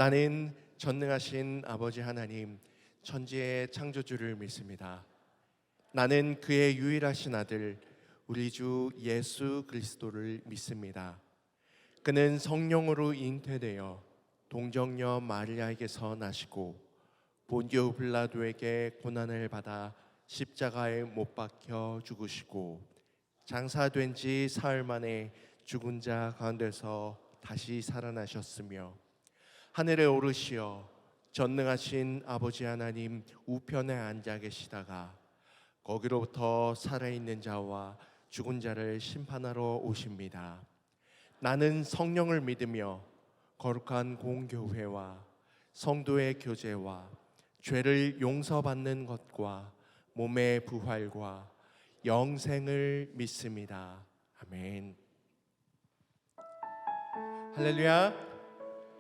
나는 전능하신 아버지 하나님, 천지의 창조주를 믿습니다. 나는 그의 유일하신 아들 우리 주 예수 그리스도를 믿습니다. 그는 성령으로 잉태되어 동정녀 마리아에게서 나시고 본디오 빌라도에게 고난을 받아 십자가에 못 박혀 죽으시고 장사된 지 사흘 만에 죽은 자 가운데서 다시 살아나셨으며 하늘에 오르시어 전능하신 아버지 하나님 우편에 앉아 계시다가 거기로부터 살아있는 자와 죽은 자를 심판하러 오십니다. 나는 성령을 믿으며 거룩한 공교회와 성도의 교제와 죄를 용서받는 것과 몸의 부활과 영생을 믿습니다. 아멘. 할렐루야.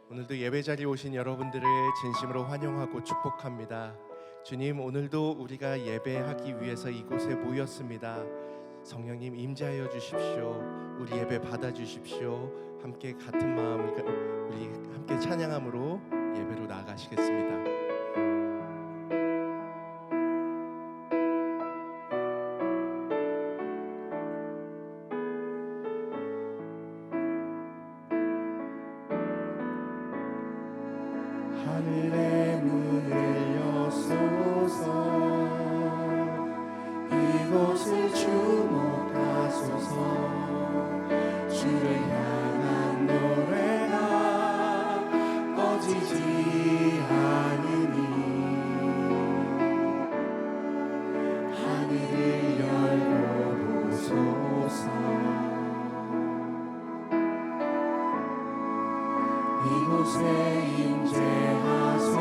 오늘도 예배 자리에 오신 여러분들을 진심으로 환영하고 축복합니다. 주님, 오늘도 우리가 예배하기 위해서 이곳에 모였습니다. 성령님 임재하여 주십시오. 우리 예배 받아 주십시오. 함께 같은 마음을 우리 함께 찬양함으로 예배로 나아가시겠습니다. 하늘의 문을 여소서 이곳을 주목하소서 주를 향한 노래가 꺼지지 않으니 하늘을 열고 보소서 이곳에 임재하소서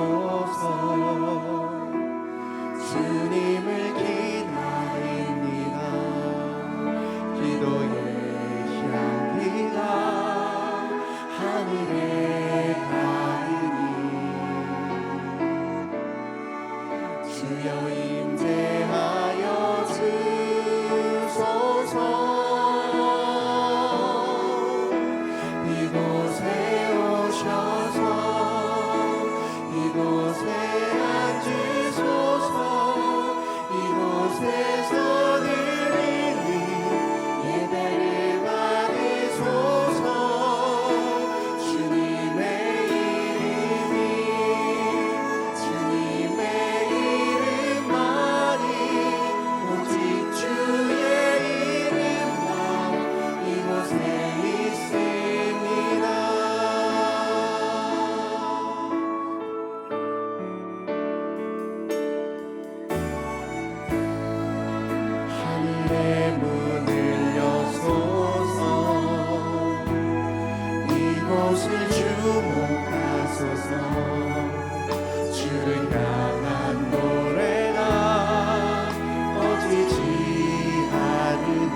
주님을 기다립니다. 기도의 향기가 하늘에 닿으니 주여 임재하여 주소서. 이곳에 오셔서 이곳에 앉으소서. 이곳에서 드리는 예배를 받으소서. 주님의 이름만이 오직 주의 이름만 이곳에 있습니다. 하늘의 문을 여소서 이곳을 주목하소서 주를 향한 노래가 꺼지지 않으니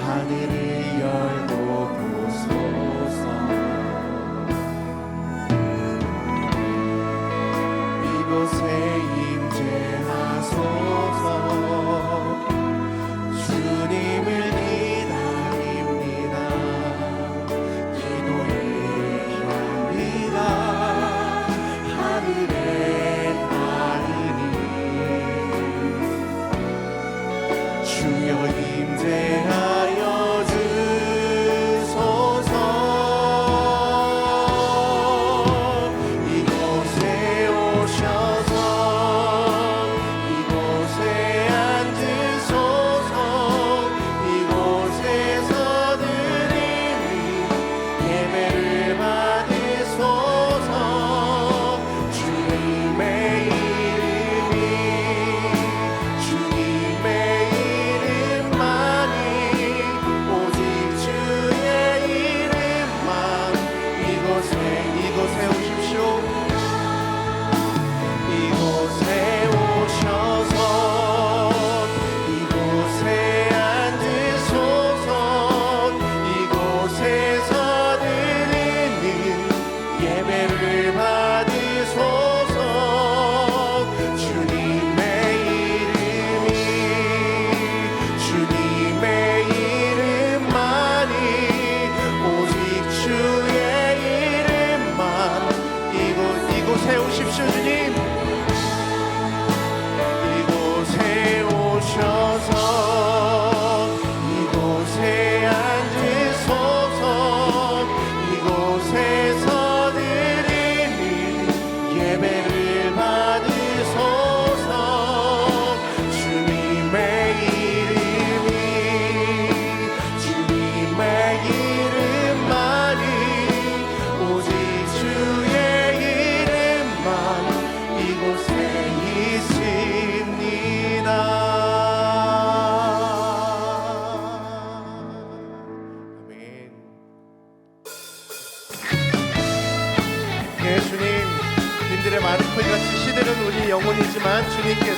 하늘을 열고 보소서. 이곳에 임재하소서. 주님을 기다립니다. 기도의 향기가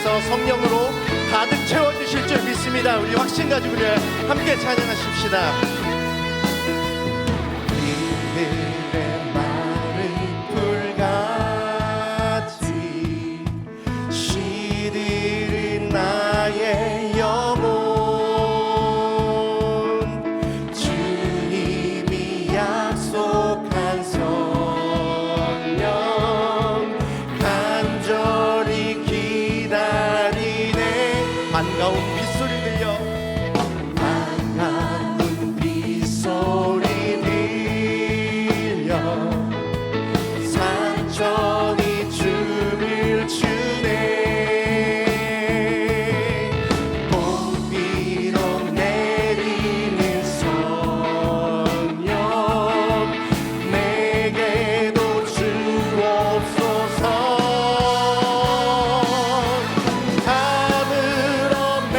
주님께서 성령으로 가득 채워주실 줄 믿습니다. 우리 확신 가지고 함께 찬양하십시다. 이들의 마른 불같이 시들은 나의 영혼 주님이 약속한 성령 간절히 기다리네. 반가운 빗소리 들려 반가운 빗소리 들려 산천이 춤을 추네. 봄비로 내리는 성령 내게도 주옵소서. 하늘어 매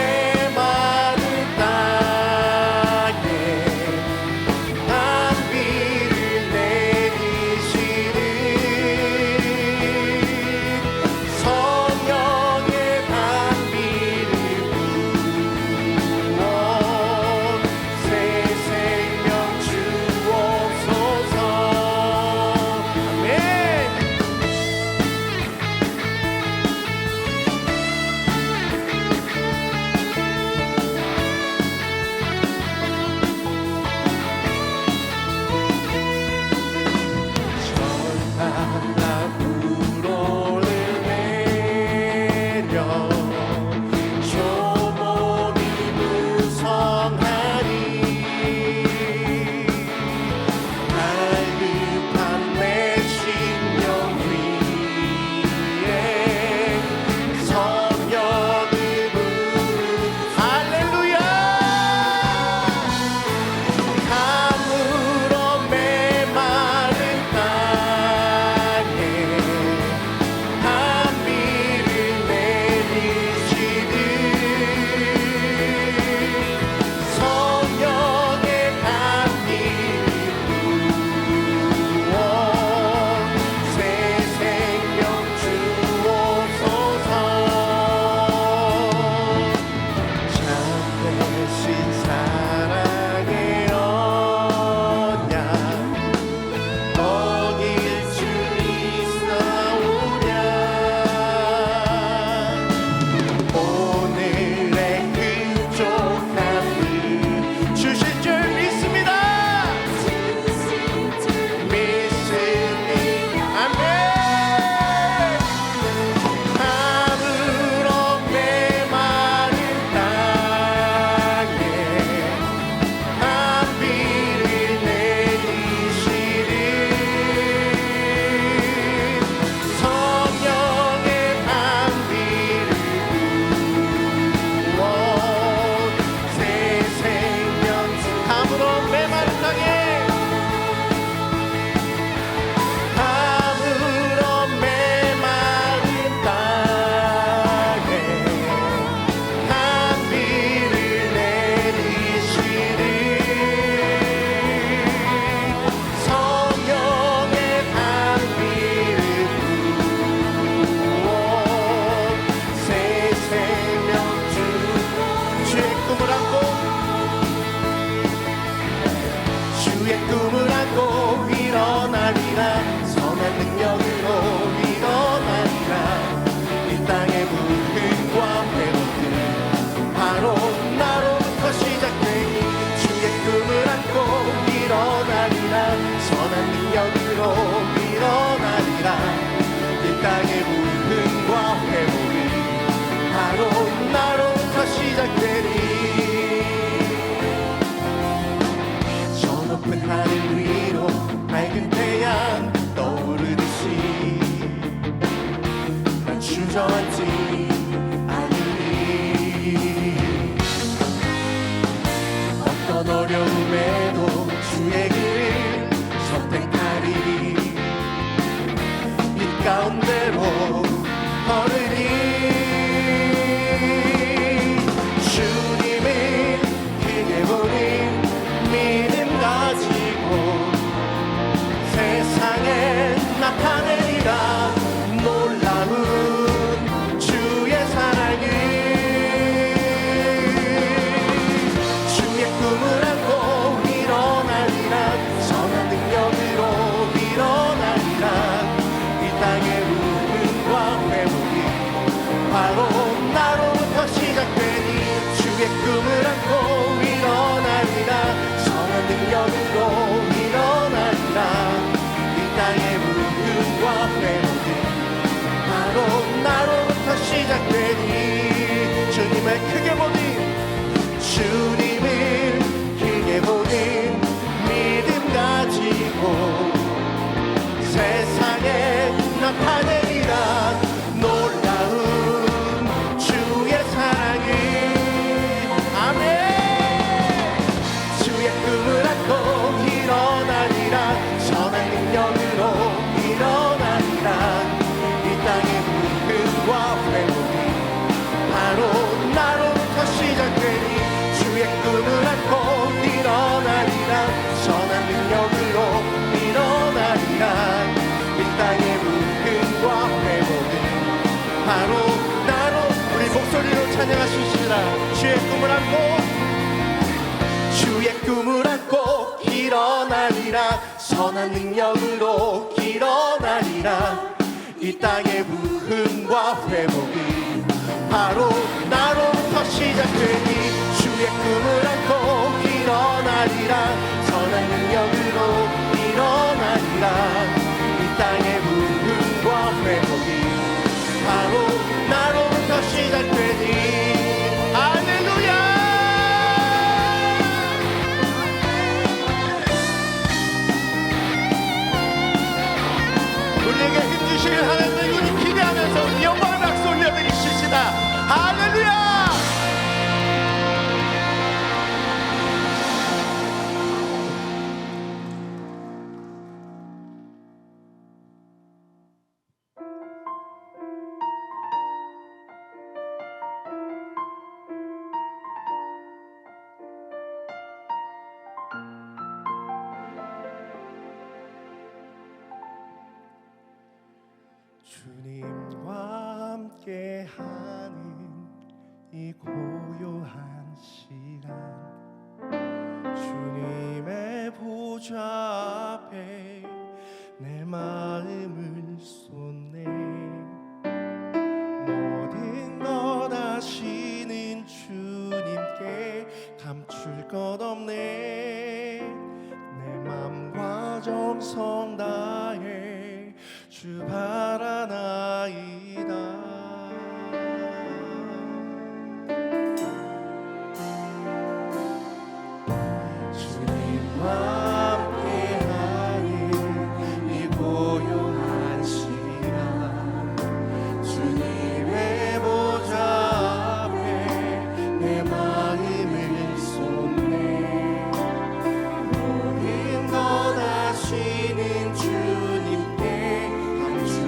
바로 나로부터 시작되니 주의 꿈을 안고 일어나리라 선한 능력으로 일어나리라 이 땅의 무금과 회복이 바로 나로부터 시작되니 주님을 크게 보니 주님을 크게 보니 믿음 가지고 세상에 나타내리라 놀라운 주의 사랑이 아멘 주의 꿈을 안고 일어나리라 선한 능력으로 일어나리라 이 땅의 무금과 회복이 바로 나로부터 시작되니 주의 꿈을 안고 일어나리라 선한 능력으로 일어나리라 이 땅의 무금과 회복은 바로 나로 우리 목소리로 찬양하시시라 주의 꿈을 안고 주의 꿈을 안고 일어나리라 선한 능력으로 일어나리라 이 땅의 부흥과 회복이 바로 나로부터 시작되니 주의 꿈을 안고 일어나리라 선한 능력으로 일어나리라 이 땅의 부흥과 회복이 바로 나로부터 시작되니 할렐루야 우리에게 힘주실 하나님을 우리 기대하면서 우리 영광의 박수 올려드리십시다 할렐루야 주님과 함께하는 이 고요한 시간 주님의 보좌 앞에 내 마음을 쏟네 모든 것 아시는 주님께 감출 것 없네 내 맘과 정성 다해 주 바라나이다 주님과 함께하는 이 고요한 시간 주님의 보좌 앞에 내 마음을 쏟네 모든 것 아시는 주님께 감출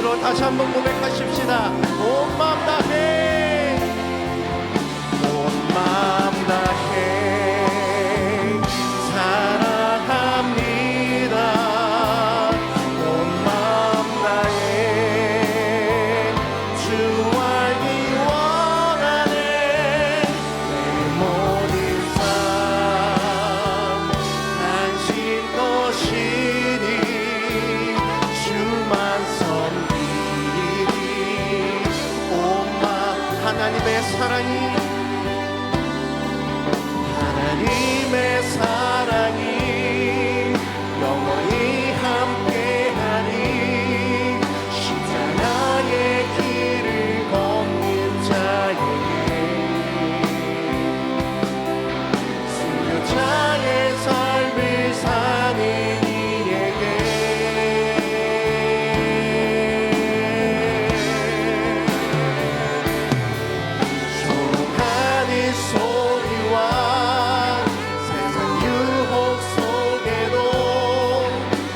입으로 다시 한번 고백하십시다. 온 마음 다해, 온 마음 다해 사랑합니다. 온 마음 다해 주 알기 원하네. 내 모든 삶 당신 것이니 주만 섬기리. 온 마음 하나님의 사랑이 영원히 함께하니 십자가의 길을 걷는 자에게 순교자의 삶을 사는 이에게 조롱하는 소리와 세상 유혹 속에도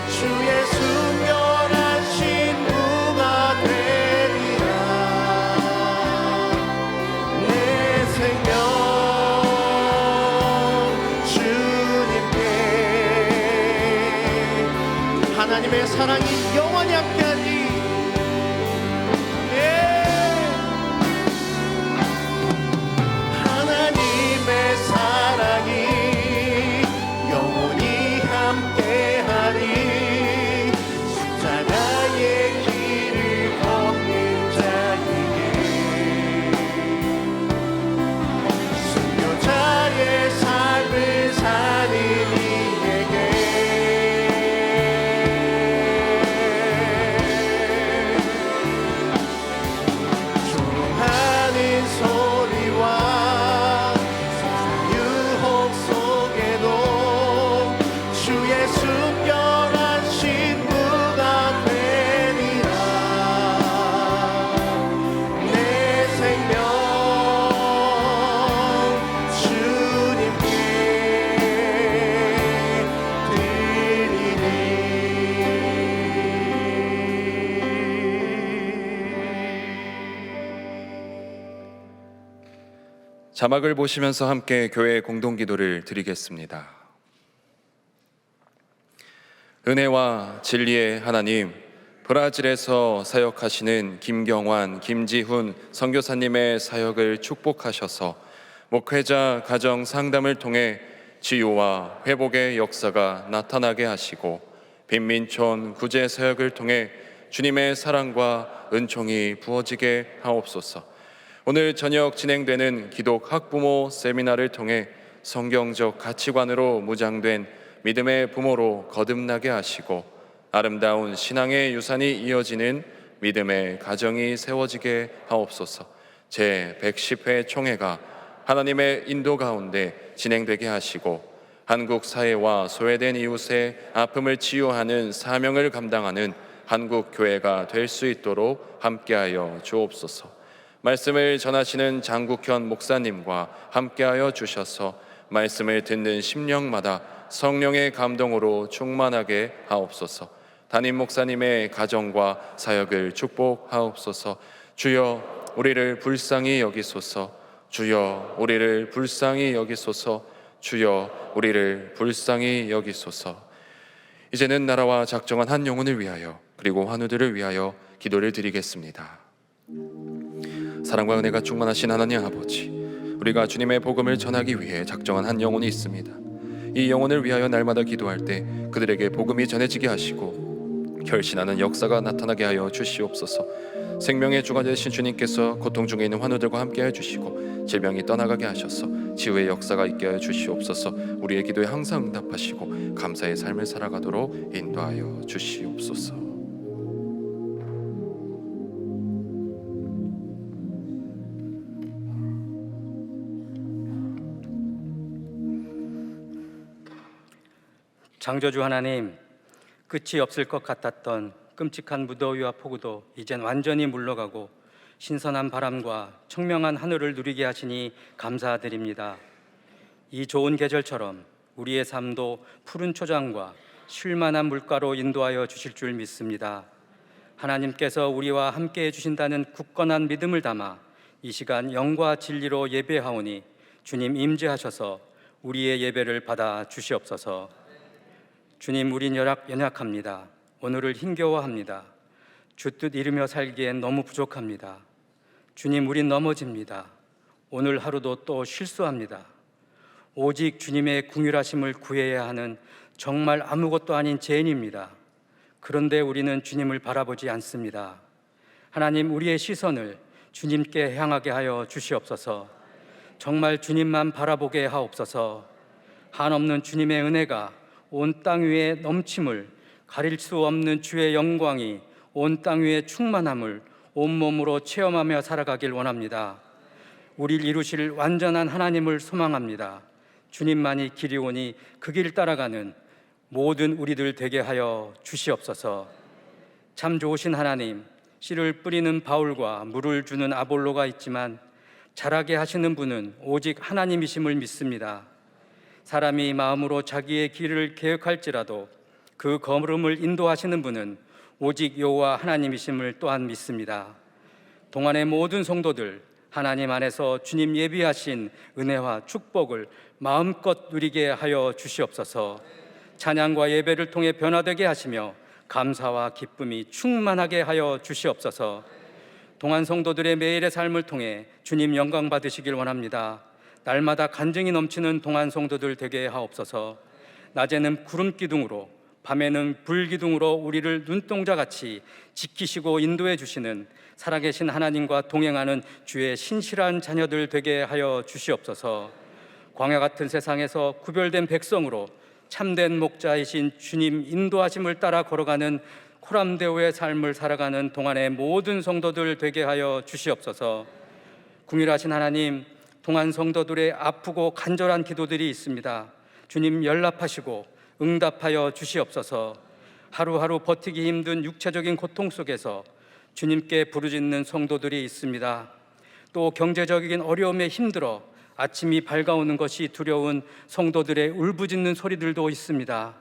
주의 순결한 신부가 되리라. 내 생명 주님께 하나님의 사랑이 영원히 함께하니 하나님의 사랑이 영원히 함께하리. 십자가의 길을 걷는 자에게 순교자의 삶을 사는 이에게 조롱하는 소리와 세상 유혹 속에도 주의 순결한 신부가 되리라. 내 생명 주님께 드리리. 자막을 보시면서 함께 교회 공동기도를 드리겠습니다. 은혜와 진리의 하나님, 브라질에서 사역하시는 김경환, 김지훈 선교사님의 사역을 축복하셔서 목회자 가정 상담을 통해 치유와 회복의 역사가 나타나게 하시고 빈민촌 구제 사역을 통해 주님의 사랑과 은총이 부어지게 하옵소서. 오늘 저녁 진행되는 기독 학부모 세미나를 통해 성경적 가치관으로 무장된 믿음의 부모로 거듭나게 하시고 아름다운 신앙의 유산이 이어지는 믿음의 가정이 세워지게 하옵소서. 제110회 총회가 하나님의 인도 가운데 진행되게 하시고 한국 사회와 소외된 이웃의 아픔을 치유하는 사명을 감당하는 한국 교회가 될 수 있도록 함께하여 주옵소서. 말씀을 전하시는 장국현 목사님과 함께하여 주셔서 말씀을 듣는 심령마다 성령의 감동으로 충만하게 하옵소서. 담임 목사님의 가정과 사역을 축복하옵소서. 주여 우리를 불쌍히 여기소서. 주여 우리를 불쌍히 여기소서. 주여 우리를 불쌍히 여기소서. 이제는 나라와 작정한 한 영혼을 위하여 그리고 환우들을 위하여 기도를 드리겠습니다. 사랑과 은혜가 충만하신 하나님 아버지, 우리가 주님의 복음을 전하기 위해 작정한 한 영혼이 있습니다. 이 영혼을 위하여 날마다 기도할 때 그들에게 복음이 전해지게 하시고 결신하는 역사가 나타나게 하여 주시옵소서. 생명의 주가 되신 주님께서 고통 중에 있는 환우들과 함께 해주시고 질병이 떠나가게 하셔서 치유의 역사가 있게 하여 주시옵소서. 우리의 기도에 항상 응답하시고 감사의 삶을 살아가도록 인도하여 주시옵소서. 창조주 하나님, 끝이 없을 것 같았던 끔찍한 무더위와 폭우도 이젠 완전히 물러가고 신선한 바람과 청명한 하늘을 누리게 하시니 감사드립니다. 이 좋은 계절처럼 우리의 삶도 푸른 초장과 쉴만한 물가로 인도하여 주실 줄 믿습니다. 하나님께서 우리와 함께 해주신다는 굳건한 믿음을 담아 이 시간 영과 진리로 예배하오니 주님 임재하셔서 우리의 예배를 받아 주시옵소서. 주님, 우린 연약합니다. 오늘을 힘겨워합니다. 주 뜻 이루며 살기엔 너무 부족합니다. 주님, 우린 넘어집니다. 오늘 하루도 또 실수합니다. 오직 주님의 긍휼하심을 구해야 하는 정말 아무것도 아닌 죄인입니다. 그런데 우리는 주님을 바라보지 않습니다. 하나님, 우리의 시선을 주님께 향하게 하여 주시옵소서. 정말 주님만 바라보게 하옵소서. 한없는 주님의 은혜가 온 땅 위에 넘침을, 가릴 수 없는 주의 영광이 온 땅 위에 충만함을 온몸으로 체험하며 살아가길 원합니다. 우리를 이루실 완전한 하나님을 소망합니다. 주님만이 길이오니 그 길 따라가는 모든 우리들 되게 하여 주시옵소서. 참 좋으신 하나님, 씨를 뿌리는 바울과 물을 주는 아볼로가 있지만 자라게 하시는 분은 오직 하나님이심을 믿습니다. 사람이 마음으로 자기의 길을 계획할지라도 그 걸음을 인도하시는 분은 오직 여호와 하나님이심을 또한 믿습니다. 동안의 모든 성도들, 하나님 안에서 주님 예비하신 은혜와 축복을 마음껏 누리게 하여 주시옵소서. 찬양과 예배를 통해 변화되게 하시며 감사와 기쁨이 충만하게 하여 주시옵소서. 동안 성도들의 매일의 삶을 통해 주님 영광 받으시길 원합니다. 날마다 간증이 넘치는 동안 성도들 되게 하옵소서. 낮에는 구름 기둥으로, 밤에는 불 기둥으로 우리를 눈동자같이 지키시고 인도해 주시는 살아계신 하나님과 동행하는 주의 신실한 자녀들 되게 하여 주시옵소서. 광야 같은 세상에서 구별된 백성으로 참된 목자이신 주님 인도하심을 따라 걸어가는 코람데오의 삶을 살아가는 동안의 모든 성도들 되게 하여 주시옵소서. 긍휼하신 하나님, 동안 성도들의 아프고 간절한 기도들이 있습니다. 주님 연락하시고 응답하여 주시옵소서. 하루하루 버티기 힘든 육체적인 고통 속에서 주님께 부르짖는 성도들이 있습니다. 또 경제적인 어려움에 힘들어 아침이 밝아오는 것이 두려운 성도들의 울부짖는 소리들도 있습니다.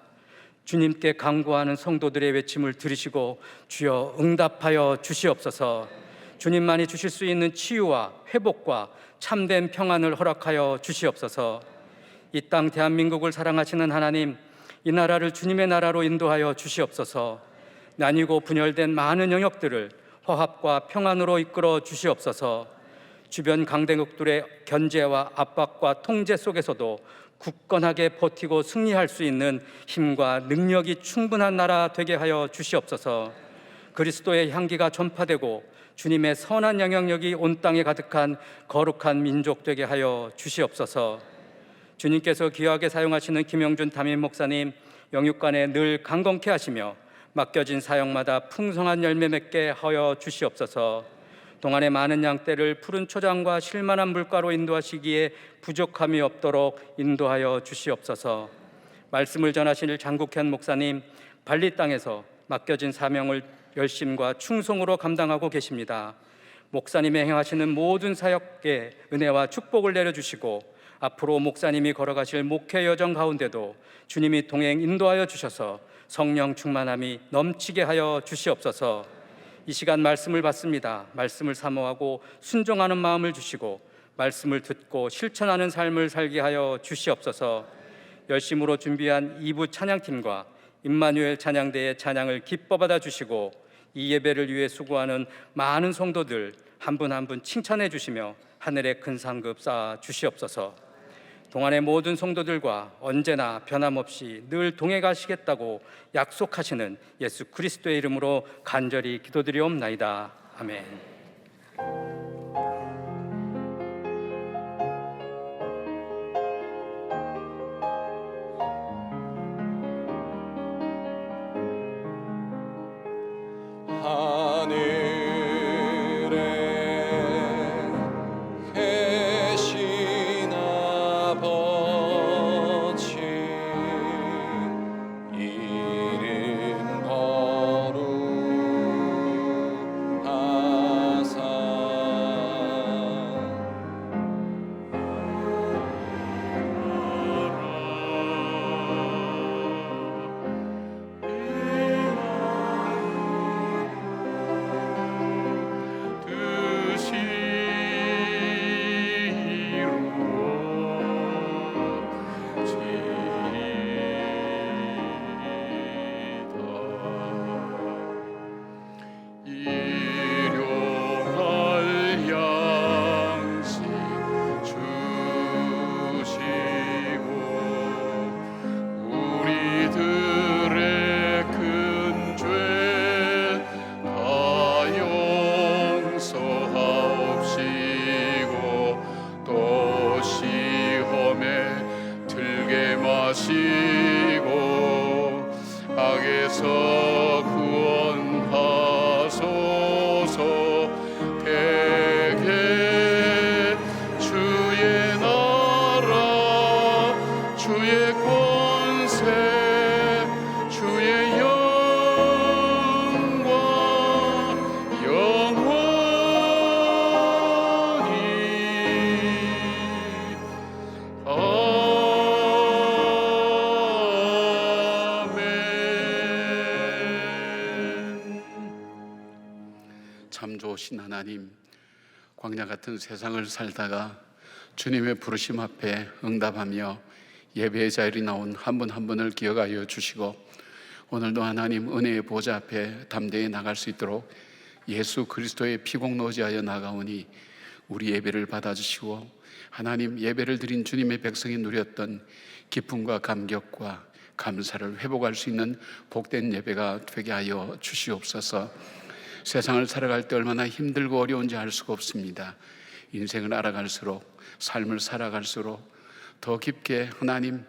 주님께 간구하는 성도들의 외침을 들으시고 주여 응답하여 주시옵소서. 주님만이 주실 수 있는 치유와 회복과 참된 평안을 허락하여 주시옵소서. 이 땅 대한민국을 사랑하시는 하나님, 이 나라를 주님의 나라로 인도하여 주시옵소서. 나뉘고 분열된 많은 영역들을 화합과 평안으로 이끌어 주시옵소서. 주변 강대국들의 견제와 압박과 통제 속에서도 굳건하게 버티고 승리할 수 있는 힘과 능력이 충분한 나라 되게 하여 주시옵소서. 그리스도의 향기가 전파되고 주님의 선한 영향력이 온 땅에 가득한 거룩한 민족 되게 하여 주시옵소서. 주님께서 귀하게 사용하시는 김영준 담임 목사님 영육간에 늘 강건케 하시며 맡겨진 사역마다 풍성한 열매 맺게 하여 주시옵소서. 동안의 많은 양떼를 푸른 초장과 실만한 물가로 인도하시기에 부족함이 없도록 인도하여 주시옵소서. 말씀을 전하실 장국현 목사님 발리 땅에서 맡겨진 사명을 열심과 충성으로 감당하고 계십니다. 목사님의 행하시는 모든 사역에 은혜와 축복을 내려주시고 앞으로 목사님이 걸어가실 목회 여정 가운데도 주님이 동행 인도하여 주셔서 성령 충만함이 넘치게 하여 주시옵소서. 이 시간 말씀을 받습니다. 말씀을 사모하고 순종하는 마음을 주시고 말씀을 듣고 실천하는 삶을 살게 하여 주시옵소서. 열심으로 준비한 2부 찬양팀과 임마누엘 찬양대의 찬양을 기뻐 받아 주시고 이 예배를 위해 수고하는 많은 성도들 한 분 한 분 칭찬해 주시며 하늘의 큰 상급 쌓아 주시옵소서. 동안의 모든 성도들과 언제나 변함없이 늘 동행 가시겠다고 약속하시는 예수 그리스도의 이름으로 간절히 기도드리옵나이다. 아멘. 참 좋으신 하나님, 광야 같은 세상을 살다가 주님의 부르심 앞에 응답하며 예배의 자리에 나온 한 분 한 분을 기억하여 주시고, 오늘도 하나님 은혜의 보좌 앞에 담대히 나갈 수 있도록 예수 그리스도의 피공노지하여 나가오니 우리 예배를 받아주시고, 하나님 예배를 드린 주님의 백성이 누렸던 기쁨과 감격과 감사를 회복할 수 있는 복된 예배가 되게 하여 주시옵소서. 세상을 살아갈 때 얼마나 힘들고 어려운지 알 수가 없습니다. 인생을 알아갈수록, 삶을 살아갈수록 더 깊게 하나님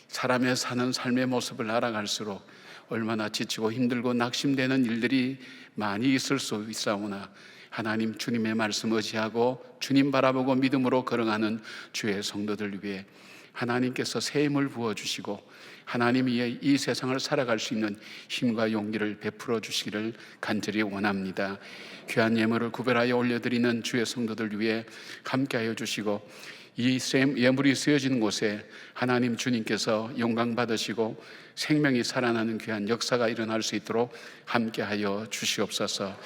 사람의 사는 삶의 모습을 알아갈수록 얼마나 지치고 힘들고 낙심되는 일들이 많이 있을 수 있사오나, 하나님 주님의 말씀 의지하고 주님 바라보고 믿음으로 걸어가는 주의 성도들 위해 하나님께서 새 힘을 부어주시고 하나님이 이 세상을 살아갈 수 있는 힘과 용기를 베풀어 주시기를 간절히 원합니다. 귀한 예물을 구별하여 올려드리는 주의 성도들 위해 함께하여 주시고, 이 예물이 쓰여지는 곳에 하나님 주님께서 영광 받으시고 생명이 살아나는 귀한 역사가 일어날 수 있도록 함께하여 주시옵소서.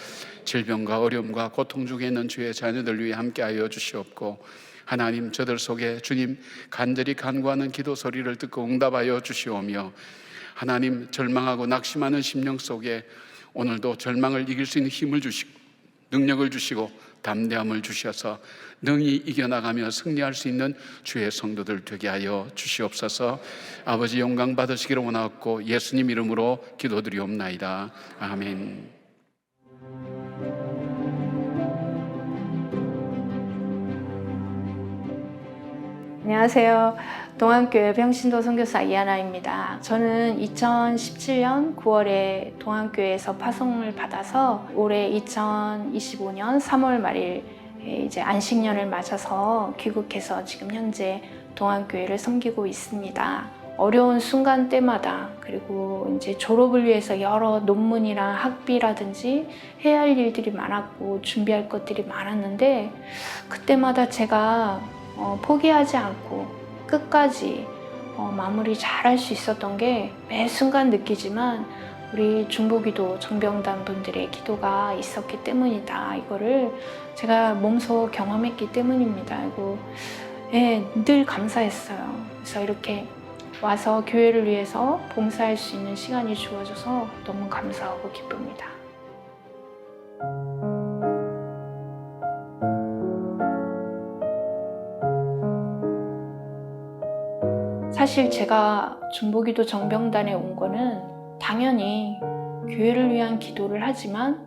질병과 어려움과 고통 중에 있는 주의 자녀들 위해 함께하여 주시옵고, 하나님 저들 속에 주님 간절히 간구하는 기도 소리를 듣고 응답하여 주시오며, 하나님 절망하고 낙심하는 심령 속에 오늘도 절망을 이길 수 있는 힘을 주시고 능력을 주시고 담대함을 주셔서 능히 이겨나가며 승리할 수 있는 주의 성도들 되게 하여 주시옵소서. 아버지 영광 받으시기를 원하옵고 예수님 이름으로 기도드리옵나이다. 아멘. 안녕하세요. 동안교회 평신도 선교사 이하나입니다. 저는 2017년 9월에 동안교회에서 파송을 받아서 올해 2025년 3월 말일 이제 안식년을 맞아서 귀국해서 지금 현재 동안교회를 섬기고 있습니다. 어려운 순간 때마다, 그리고 이제 졸업을 위해서 여러 논문이나 학비라든지 해야 할 일들이 많았고 준비할 것들이 많았는데, 그때마다 제가 포기하지 않고 끝까지 마무리 잘 할 수 있었던 게 매 순간 느끼지만 우리 중보기도 정병단 분들의 기도가 있었기 때문이다. 이거를 제가 몸소 경험했기 때문입니다. 그리고 늘 감사했어요. 그래서 이렇게 와서 교회를 위해서 봉사할 수 있는 시간이 주어져서 너무 감사하고 기쁩니다. 사실 제가 중보기도 정병단에 온 거는 당연히 교회를 위한 기도를 하지만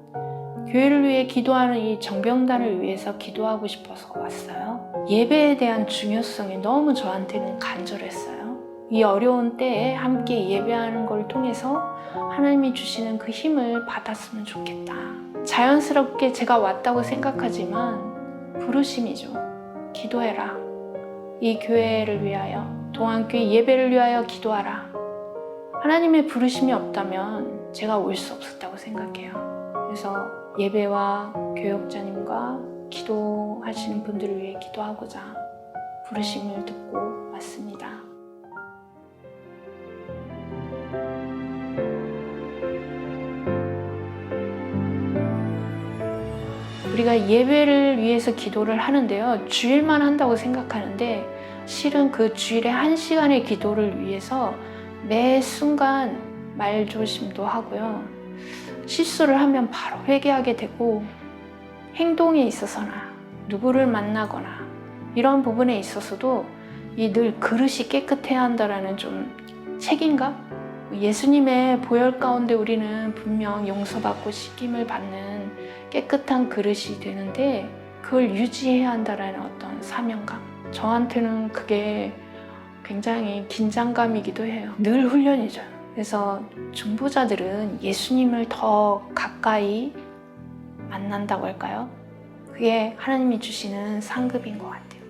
교회를 위해 기도하는 이 정병단을 위해서 기도하고 싶어서 왔어요. 예배에 대한 중요성이 너무 저한테는 간절했어요. 이 어려운 때에 함께 예배하는 걸 통해서 하나님이 주시는 그 힘을 받았으면 좋겠다. 자연스럽게 제가 왔다고 생각하지만 부르심이죠. 기도해라. 이 교회를 위하여, 동안교회 예배를 위하여 기도하라. 하나님의 부르심이 없다면 제가 올 수 없었다고 생각해요. 그래서 예배와 교역자님과 기도하시는 분들을 위해 기도하고자 부르심을 듣고 왔습니다. 우리가 예배를 위해서 기도를 하는데요, 주일만 한다고 생각하는데 실은 그 주일에 1시간의 기도를 위해서 매 순간 말조심도 하고요, 실수를 하면 바로 회개하게 되고, 행동에 있어서나 누구를 만나거나 이런 부분에 있어서도 늘 그릇이 깨끗해야 한다라는 좀 책임감? 예수님의 보혈 가운데 우리는 분명 용서받고 씻김을 받는 깨끗한 그릇이 되는데 그걸 유지해야 한다라는 어떤 사명감, 저한테는 그게 굉장히 긴장감이기도 해요. 늘 훈련이죠. 그래서 중보자들은 예수님을 더 가까이 만난다고 할까요? 그게 하나님이 주시는 상급인 것 같아요.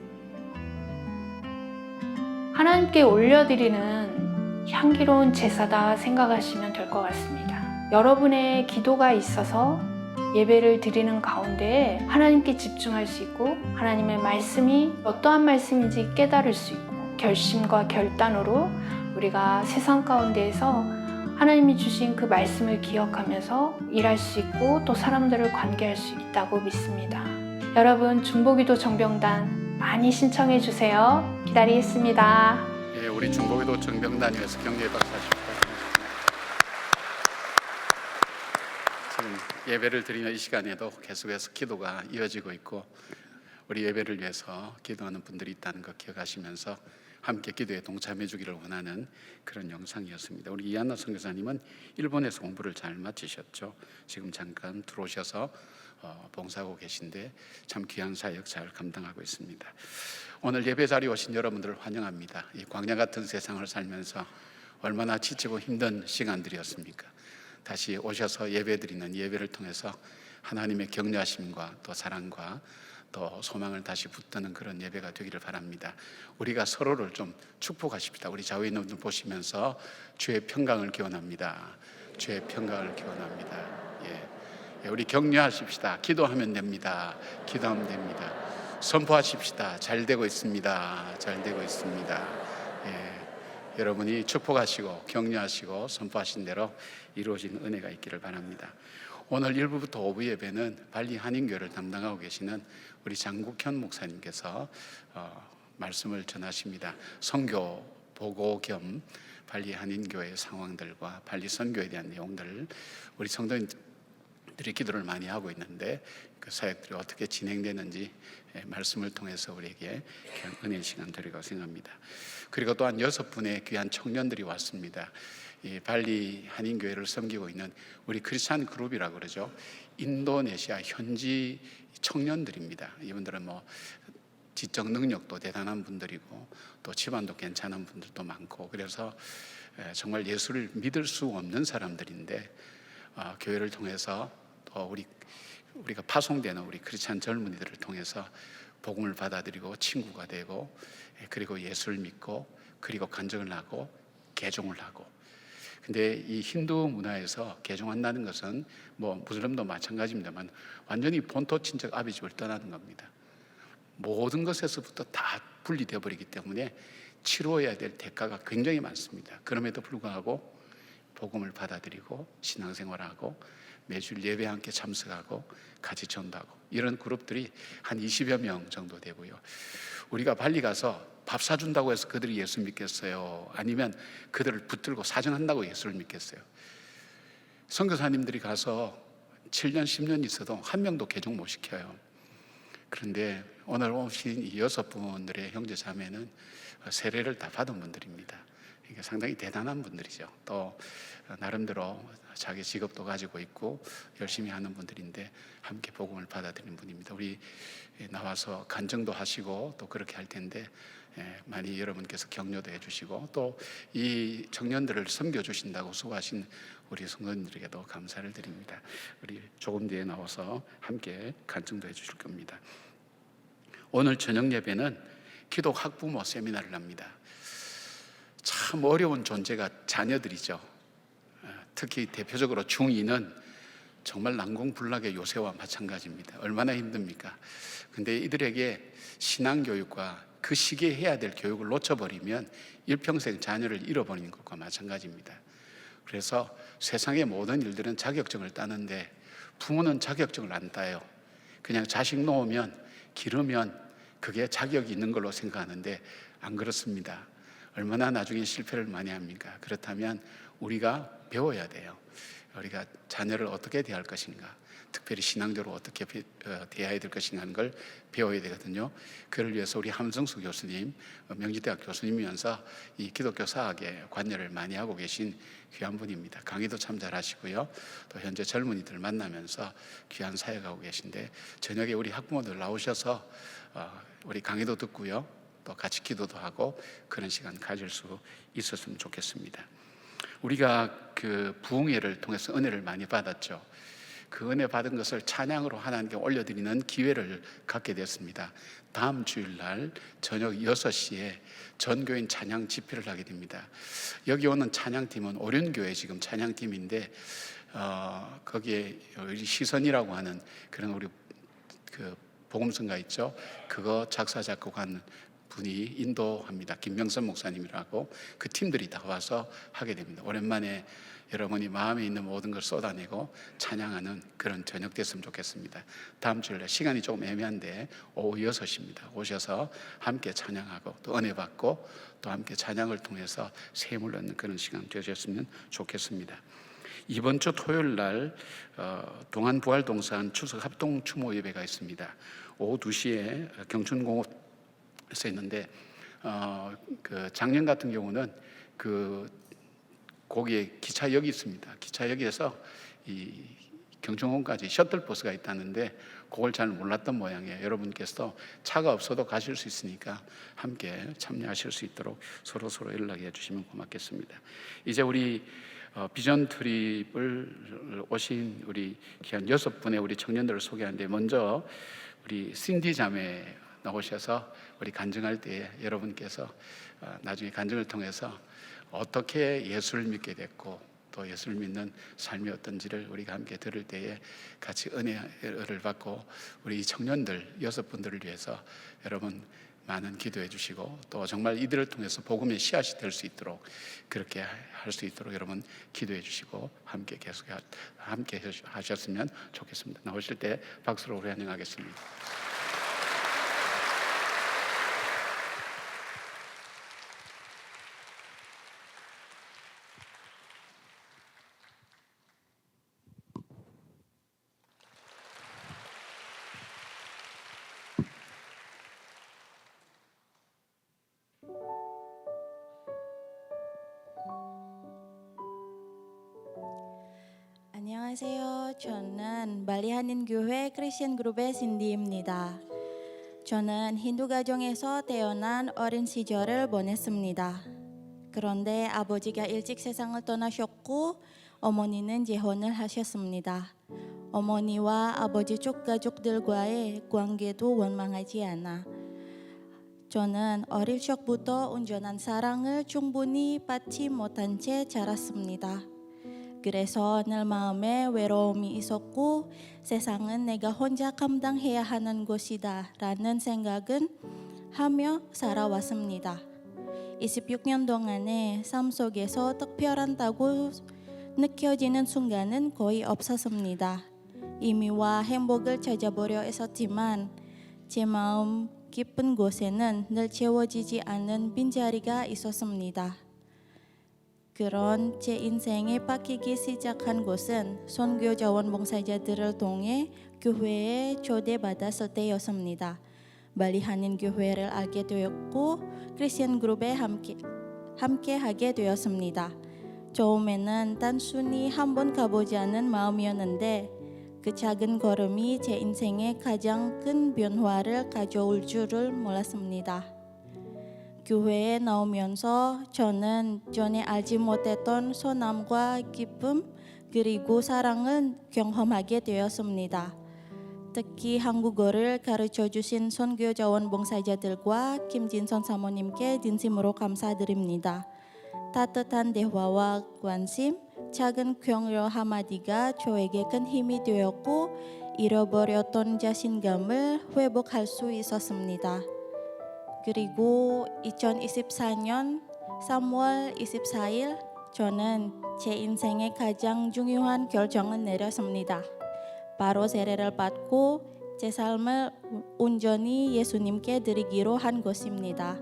하나님께 올려드리는 향기로운 제사다 생각하시면 될 것 같습니다. 여러분의 기도가 있어서 예배를 드리는 가운데 하나님께 집중할 수 있고, 하나님의 말씀이 어떠한 말씀인지 깨달을 수 있고, 결심과 결단으로 우리가 세상 가운데에서 하나님이 주신 그 말씀을 기억하면서 일할 수 있고 또 사람들을 관계할 수 있다고 믿습니다. 여러분, 중보기도 정병단 많이 신청해 주세요. 기다리겠습니다. 예, 우리 중보기도 정병단 위해서 격려의 박수 하십시오. 지금 예배를 드리는 이 시간에도 계속해서 기도가 이어지고 있고 우리 예배를 위해서 기도하는 분들이 있다는 것 기억하시면서 함께 기도에 동참해 주기를 원하는 그런 영상이었습니다. 우리 이한나 선교사님은 일본에서 공부를 잘 마치셨죠. 지금 잠깐 들어오셔서 봉사하고 계신데 참 귀한 사역 잘 감당하고 있습니다. 오늘 예배 자리에 오신 여러분들을 환영합니다. 이 광야 같은 세상을 살면서 얼마나 지치고 힘든 시간들이었습니까? 다시 오셔서 예배드리는 예배를 통해서 하나님의 격려하심과 또 사랑과 또 소망을 다시 붙드는 그런 예배가 되기를 바랍니다. 우리가 서로를 좀 축복하십시다. 우리 좌우에 있는 분들 보시면서 주의 평강을 기원합니다. 주의 평강을 기원합니다. 예, 우리 격려하십시다. 기도하면 됩니다. 기도하면 됩니다. 선포하십시다. 잘 되고 있습니다. 잘 되고 있습니다. 예, 여러분이 축복하시고 격려하시고 선포하신 대로 이루어지는 은혜가 있기를 바랍니다. 오늘 1부부터 5부 예배는 발리 한인교회를 담당하고 계시는 우리 장국현 목사님께서 말씀을 전하십니다. 선교 보고 겸 발리 한인교회의 상황들과 발리 선교에 대한 내용들을 우리 성도님들이 기도를 많이 하고 있는데 그 사역들이 어떻게 진행되는지 말씀을 통해서 우리에게 은혜의 시간 드리고 생각합니다. 그리고 또한 6분의 귀한 청년들이 왔습니다. 이 발리 한인교회를 섬기고 있는 우리 크리스찬 그룹이라고 그러죠. 인도네시아 현지 청년들입니다. 이분들은 뭐 지적 능력도 대단한 분들이고 또 집안도 괜찮은 분들도 많고 그래서 정말 예수를 믿을 수 없는 사람들인데 교회를 통해서 또 우리가 파송되는 우리 크리스찬 젊은이들을 통해서 복음을 받아들이고 친구가 되고 그리고 예수를 믿고 그리고 간증을 하고 개종을 하고. 근데 이 힌두 문화에서 개종한다는 것은 뭐 무슬림도 마찬가지입니다만 완전히 본토 친척 아비집을 떠나는 겁니다. 모든 것에서부터 다 분리되어 버리기 때문에 치러야 될 대가가 굉장히 많습니다. 그럼에도 불구하고 복음을 받아들이고 신앙생활하고 매주 예배에 함께 참석하고 같이 전도하고 이런 그룹들이 한 20여 명 정도 되고요. 우리가 발리 가서 밥 사준다고 해서 그들이 예수 믿겠어요? 아니면 그들을 붙들고 사정한다고 예수를 믿겠어요? 선교사님들이 가서 7년 10년 있어도 한 명도 개종 못 시켜요. 그런데 오늘 오신 이 6분들의 형제 자매는 세례를 다 받은 분들입니다. 그러니까 상당히 대단한 분들이죠. 또 나름대로 자기 직업도 가지고 있고 열심히 하는 분들인데 함께 복음을 받아들이는 분입니다. 우리 나와서 간증도 하시고 또 그렇게 할 텐데 많이 여러분께서 격려도 해주시고 또 이 청년들을 섬겨주신다고 수고하신 우리 성도님들에게도 감사를 드립니다. 우리 조금 뒤에 나와서 함께 간증도 해주실 겁니다. 오늘 저녁 예배는 기독 학부모 세미나를 합니다. 참 어려운 존재가 자녀들이죠. 특히 대표적으로 중2는 정말 난공불락의 요새와 마찬가지입니다. 얼마나 힘듭니까? 근데 이들에게 신앙교육과 그 시기에 해야 될 교육을 놓쳐버리면 일평생 자녀를 잃어버리는 것과 마찬가지입니다. 그래서 세상의 모든 일들은 자격증을 따는데 부모는 자격증을 안 따요. 그냥 자식 놓으면 기르면 그게 자격이 있는 걸로 생각하는데 안 그렇습니다. 얼마나 나중에 실패를 많이 합니까? 그렇다면 우리가 배워야 돼요. 우리가 자녀를 어떻게 대할 것인가, 특별히 신앙적으로 어떻게 대해야 될 것인가 하는 걸 배워야 되거든요. 그를 위해서 우리 함성수 교수님, 명지대학 교수님이면서 이 기독교 사학에 관여를 많이 하고 계신 귀한 분입니다. 강의도 참 잘하시고요. 또 현재 젊은이들 만나면서 귀한 사역하고 계신데 저녁에 우리 학부모들 나오셔서 우리 강의도 듣고요. 또 같이 기도도 하고 그런 시간 가질 수 있었으면 좋겠습니다. 우리가 그 부흥회를 통해서 은혜를 많이 받았죠. 그 은혜 받은 것을 찬양으로 하나님께 올려드리는 기회를 갖게 됐습니다. 다음 주일날 저녁 6시에 전교인 찬양 집회를 하게 됩니다. 여기 오는 찬양팀은 오륜교회 지금 찬양팀인데 거기에 시선이라고 하는 그런 우리 그 복음성가 있죠. 그거 작사 작곡한 분이 인도합니다. 김명선 목사님이라고 그 팀들이 다 와서 하게 됩니다. 오랜만에 여러분이 마음에 있는 모든 걸 쏟아내고 찬양하는 그런 저녁 됐으면 좋겠습니다. 다음 주일날 시간이 조금 애매한데 오후 6시입니다. 오셔서 함께 찬양하고 또 은혜 받고 또 함께 찬양을 통해서 샘을 얻는 그런 시간 되셨으면 좋겠습니다. 이번 주 토요일 날 동안부활동산 추석 합동 추모 예배가 있습니다. 오후 2시에 경춘공원에서 있는데 그 작년 같은 경우는 그 거기에 기차역이 있습니다. 기차역에서 이 경춘공원까지 셔틀버스가 있다는데 그걸 잘 몰랐던 모양이에요. 여러분께서 차가 없어도 가실 수 있으니까 함께 참여하실 수 있도록 서로 연락해 주시면 고맙겠습니다. 이제 우리 비전 트립을 오신 우리 귀한 6분의 우리 청년들을 소개하는데 먼저 우리 신디 자매 나오셔서 우리 간증할 때 여러분께서 나중에 간증을 통해서 어떻게 예수를 믿게 됐고 또 예수를 믿는 삶이 어떤지를 우리가 함께 들을 때에 같이 은혜를 받고 우리 청년들 6분들을 위해서 여러분 많은 기도해 주시고 또 정말 이들을 통해서 복음의 씨앗이 될 수 있도록 그렇게 할 수 있도록 여러분 기도해 주시고 함께 계속 함께 하셨으면 좋겠습니다. 나오실 때 박수로 우리 환영하겠습니다. 안녕하세요. 저는 발리 한인교회 크리스천 그룹의 신디입니다. 저는 힌두 가정에서 태어난 어린 시절을 보냈습니다. 그런데 아버지가 일찍 세상을 떠나셨고 어머니는 재혼을 하셨습니다. 어머니와 아버지 쪽 가족들과의 관계도 원만하지 않아 저는 어릴 적부터 온전한 사랑을 충분히 받지 못한 채 자랐습니다. 그래서 늘 마음에 외로움이 있었고 세상은 내가 혼자 감당해야 하는 것이다 라는 생각은 하며 살아왔습니다. 26년 동안의 삶 속에서 특별하다고 느껴지는 순간은 거의 없었습니다. 의미와 행복을 찾아보려 했었지만 제 마음 깊은 곳에는 늘 채워지지 않는 빈자리가 있었습니다. 그런 제 인생이 바뀌기 시작한 것은 선교 자원봉사자들을 통해 교회에 초대받았을 때였습니다. 발리 한인교회를 알게 되었고 크리스천 그룹에 함께 하게 되었습니다. 처음에는 단순히 한번 가보자는 마음이었는데 그 작은 걸음이 제 인생에 가장 큰 변화를 가져올 줄을 몰랐습니다. 교회에 나오면서 저는 전에 알지 못했던 소남과 기쁨 그리고 사랑을 경험하게 되었습니다. 특히 한국어를 가르쳐 주신 선교 자원봉사자들과 김진선 사모님께 진심으로 감사드립니다. 따뜻한 대화와 관심, 작은 격려 한마디가 저에게 큰 힘이 되었고 잃어버렸던 자신감을 회복할 수 있었습니다. 그리고 2024년 3월 24일 저는 제 인생의 가장 중요한 결정을 내렸습니다. 바로 세례를 받고 제 삶을 온전히 예수님께 드리기로 한 것입니다.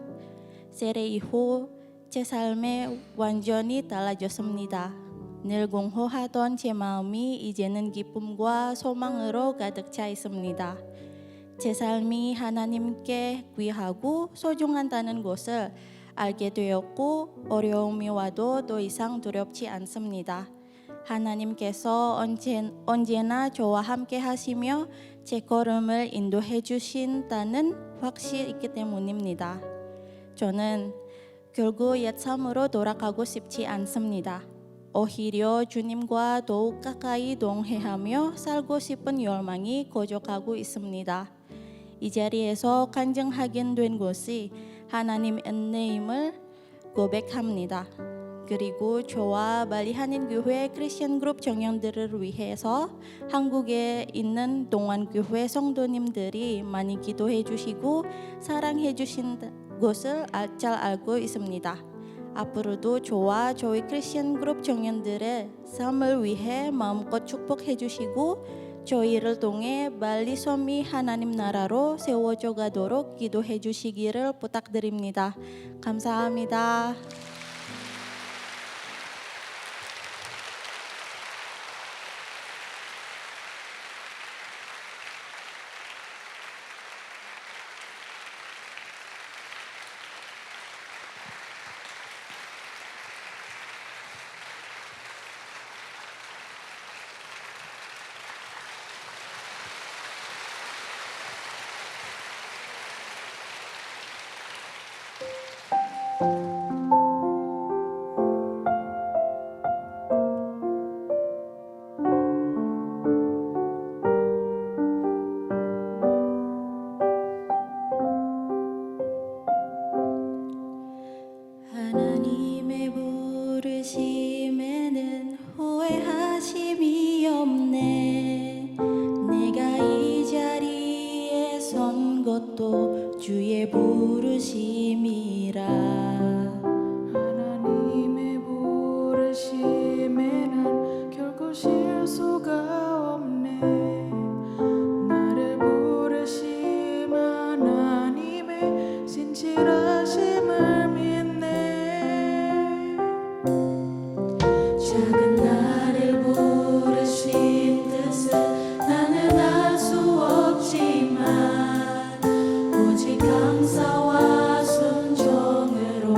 세례 이후 제 삶이 완전히 달라졌습니다. 늘 공허하던 제 마음이 이제는 기쁨과 소망으로 가득 차 있습니다. 제 삶이 하나님께 귀하고 소중하다는 것을 알게 되었고 어려움이 와도 더 이상 두렵지 않습니다. 하나님께서 언제나 저와 함께 하시며 제 걸음을 인도해 주신다는 확신이 있기 때문입니다. 저는 결국 옛 삶으로 돌아가고 싶지 않습니다. 오히려 주님과 더욱 가까이 동행하며 살고 싶은 열망이 거듭하고 있습니다. 이 자리에서 간증하게 된 것이 하나님 은혜임을 고백합니다. 그리고 저와 발리 한인교회 크리스천 그룹 청년들을 위해서 한국에 있는 동안교회 성도님들이 많이 기도해 주시고 사랑해 주신 것을 잘 알고 있습니다. 앞으로도 저와 저희 크리스천 그룹 청년들의 삶을 위해 마음껏 축복해 주시고 저희를 통해 빨리 섬이 하나님 나라로 세워져 가도록 기도해 주시기를 부탁드립니다. 감사합니다. 하나님의 부르심에는 후회하심이 없네. 내가 이 자리에 선 것도 주의 부르심이라. 하나님의 부르심에는 결코 실수가 없네. 나를 부르심 하나님의 진실하심을 믿네. 작은 나를 부르신 뜻은 나는 알 수 없지만 오직 감사와 순종으로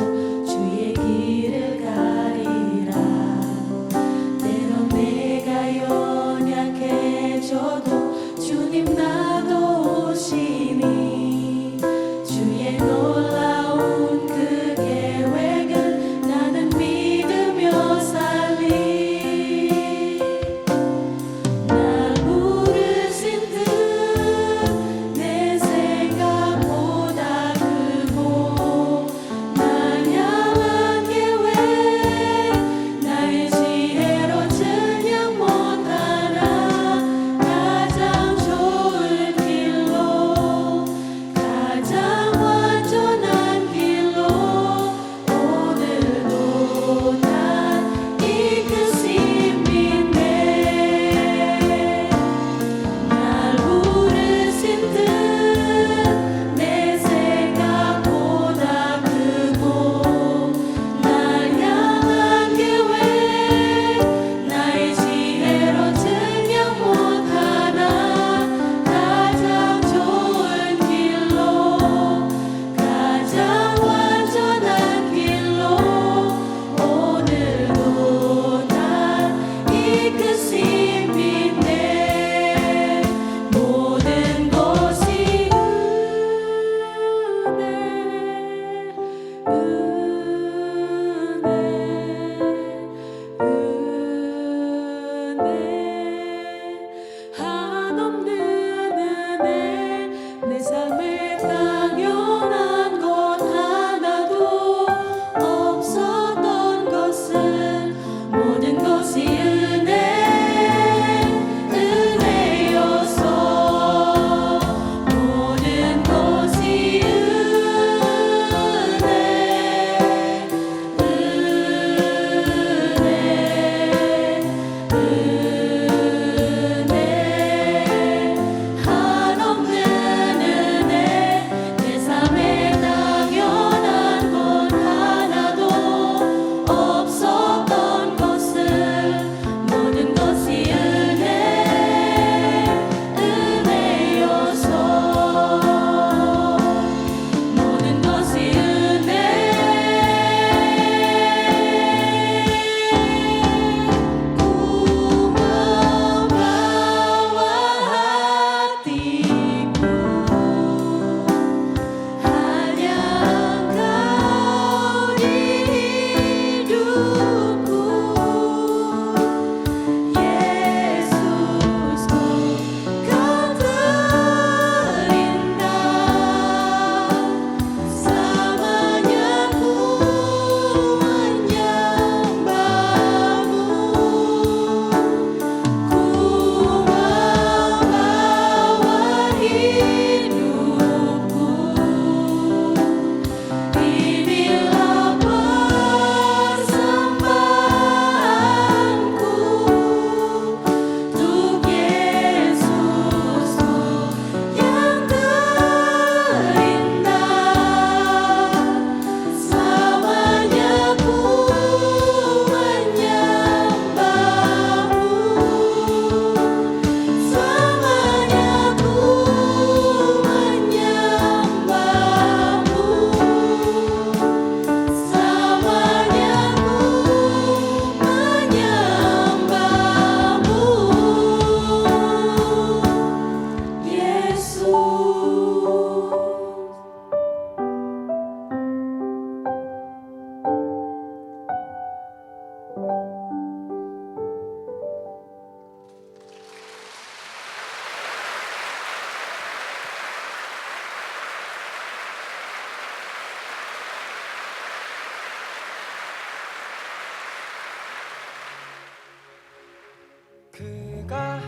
그가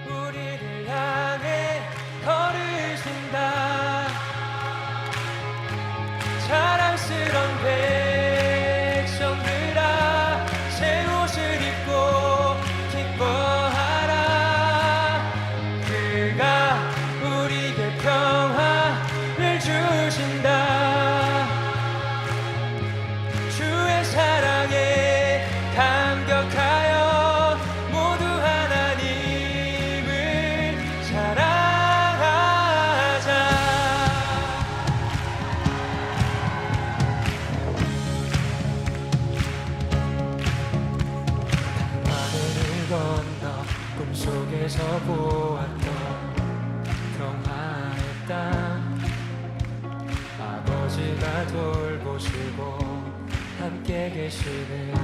우리를 향해 걸으신다. 자랑스런 백성들아 새 옷을 입고 기뻐하라. 그가 우리에게 평화를 주신다. 주의 사랑에 감격하여 모두 하나님을 사랑하자. 하늘을 건너 꿈속에서 보았던 평화의 땅, 아버지가 돌보시고 함께 계시는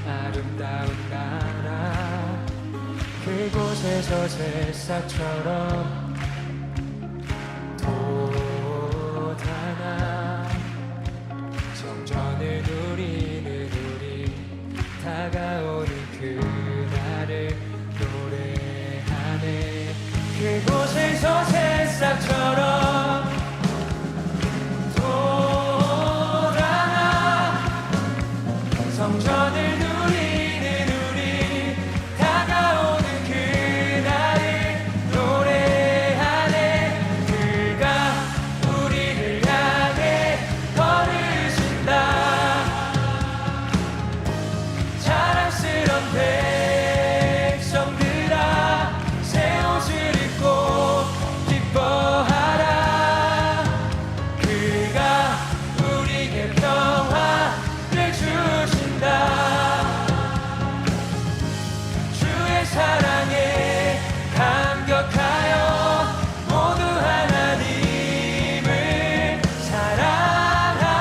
아름다운 나라. 그곳에서 새싹처럼 돋아나 성전을 누리는 우리, 다가오는 그날을 노래하네. 그곳에서 새싹처럼 돋아나 성전을 누리는 우리, 다가오는 그날을 노래하네. 그가 우리를 향해 걸으신다. 자랑스런 백성들아 새 옷을 입고 기뻐하라. 그가 우리에게 평화를 주신다. 주의 사랑에 감격하여 모두 하나님을 사랑하자.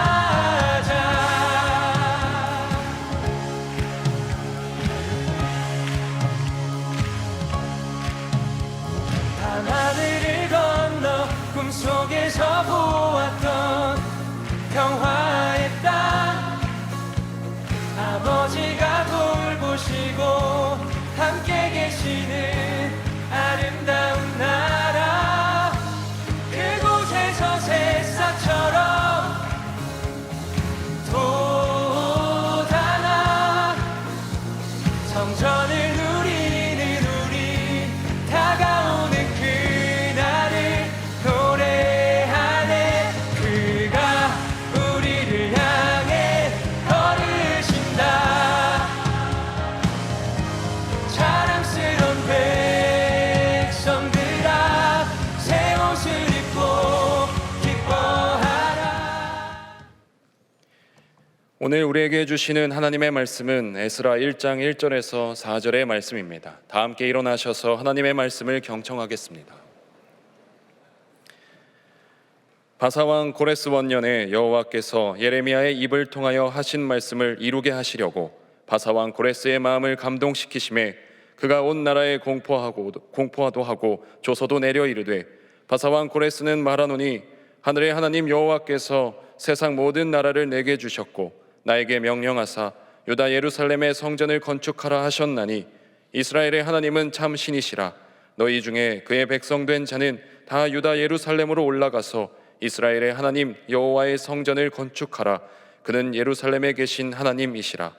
밤하늘을 건너 꿈속에서 보았던 평화의 땅, 아버지가 돌보시고 함께 계시는 아름다운 나라. 그곳에서 새싹처럼 돋아나 성전을 누리는 우리, 다가오는 그날을 노래하네. 그가 우리를 향해 걸으신다. 자랑스런 백성들아 새 옷을 입고 기뻐하라. 오늘 우리에게 주시는 하나님의 말씀은 에스라 1장 1절에서 4절의 말씀입니다. 다 함께 일어나셔서 하나님의 말씀을 경청하겠습니다. 바사왕 고레스 원년에 여호와께서 예레미야의 입을 통하여 하신 말씀을 이루게 하시려고 바사왕 고레스의 마음을 감동시키심에 그가 온 나라에 공포하도 하고 조서도 내려 이르되, 바사왕 고레스는 말하노니 하늘의 하나님 여호와께서 세상 모든 나라를 내게 주셨고 나에게 명령하사 유다 예루살렘의 성전을 건축하라 하셨나니 이스라엘의 하나님은 참 신이시라. 너희 중에 그의 백성된 자는 다 유다 예루살렘으로 올라가서 이스라엘의 하나님 여호와의 성전을 건축하라. 그는 예루살렘에 계신 하나님이시라.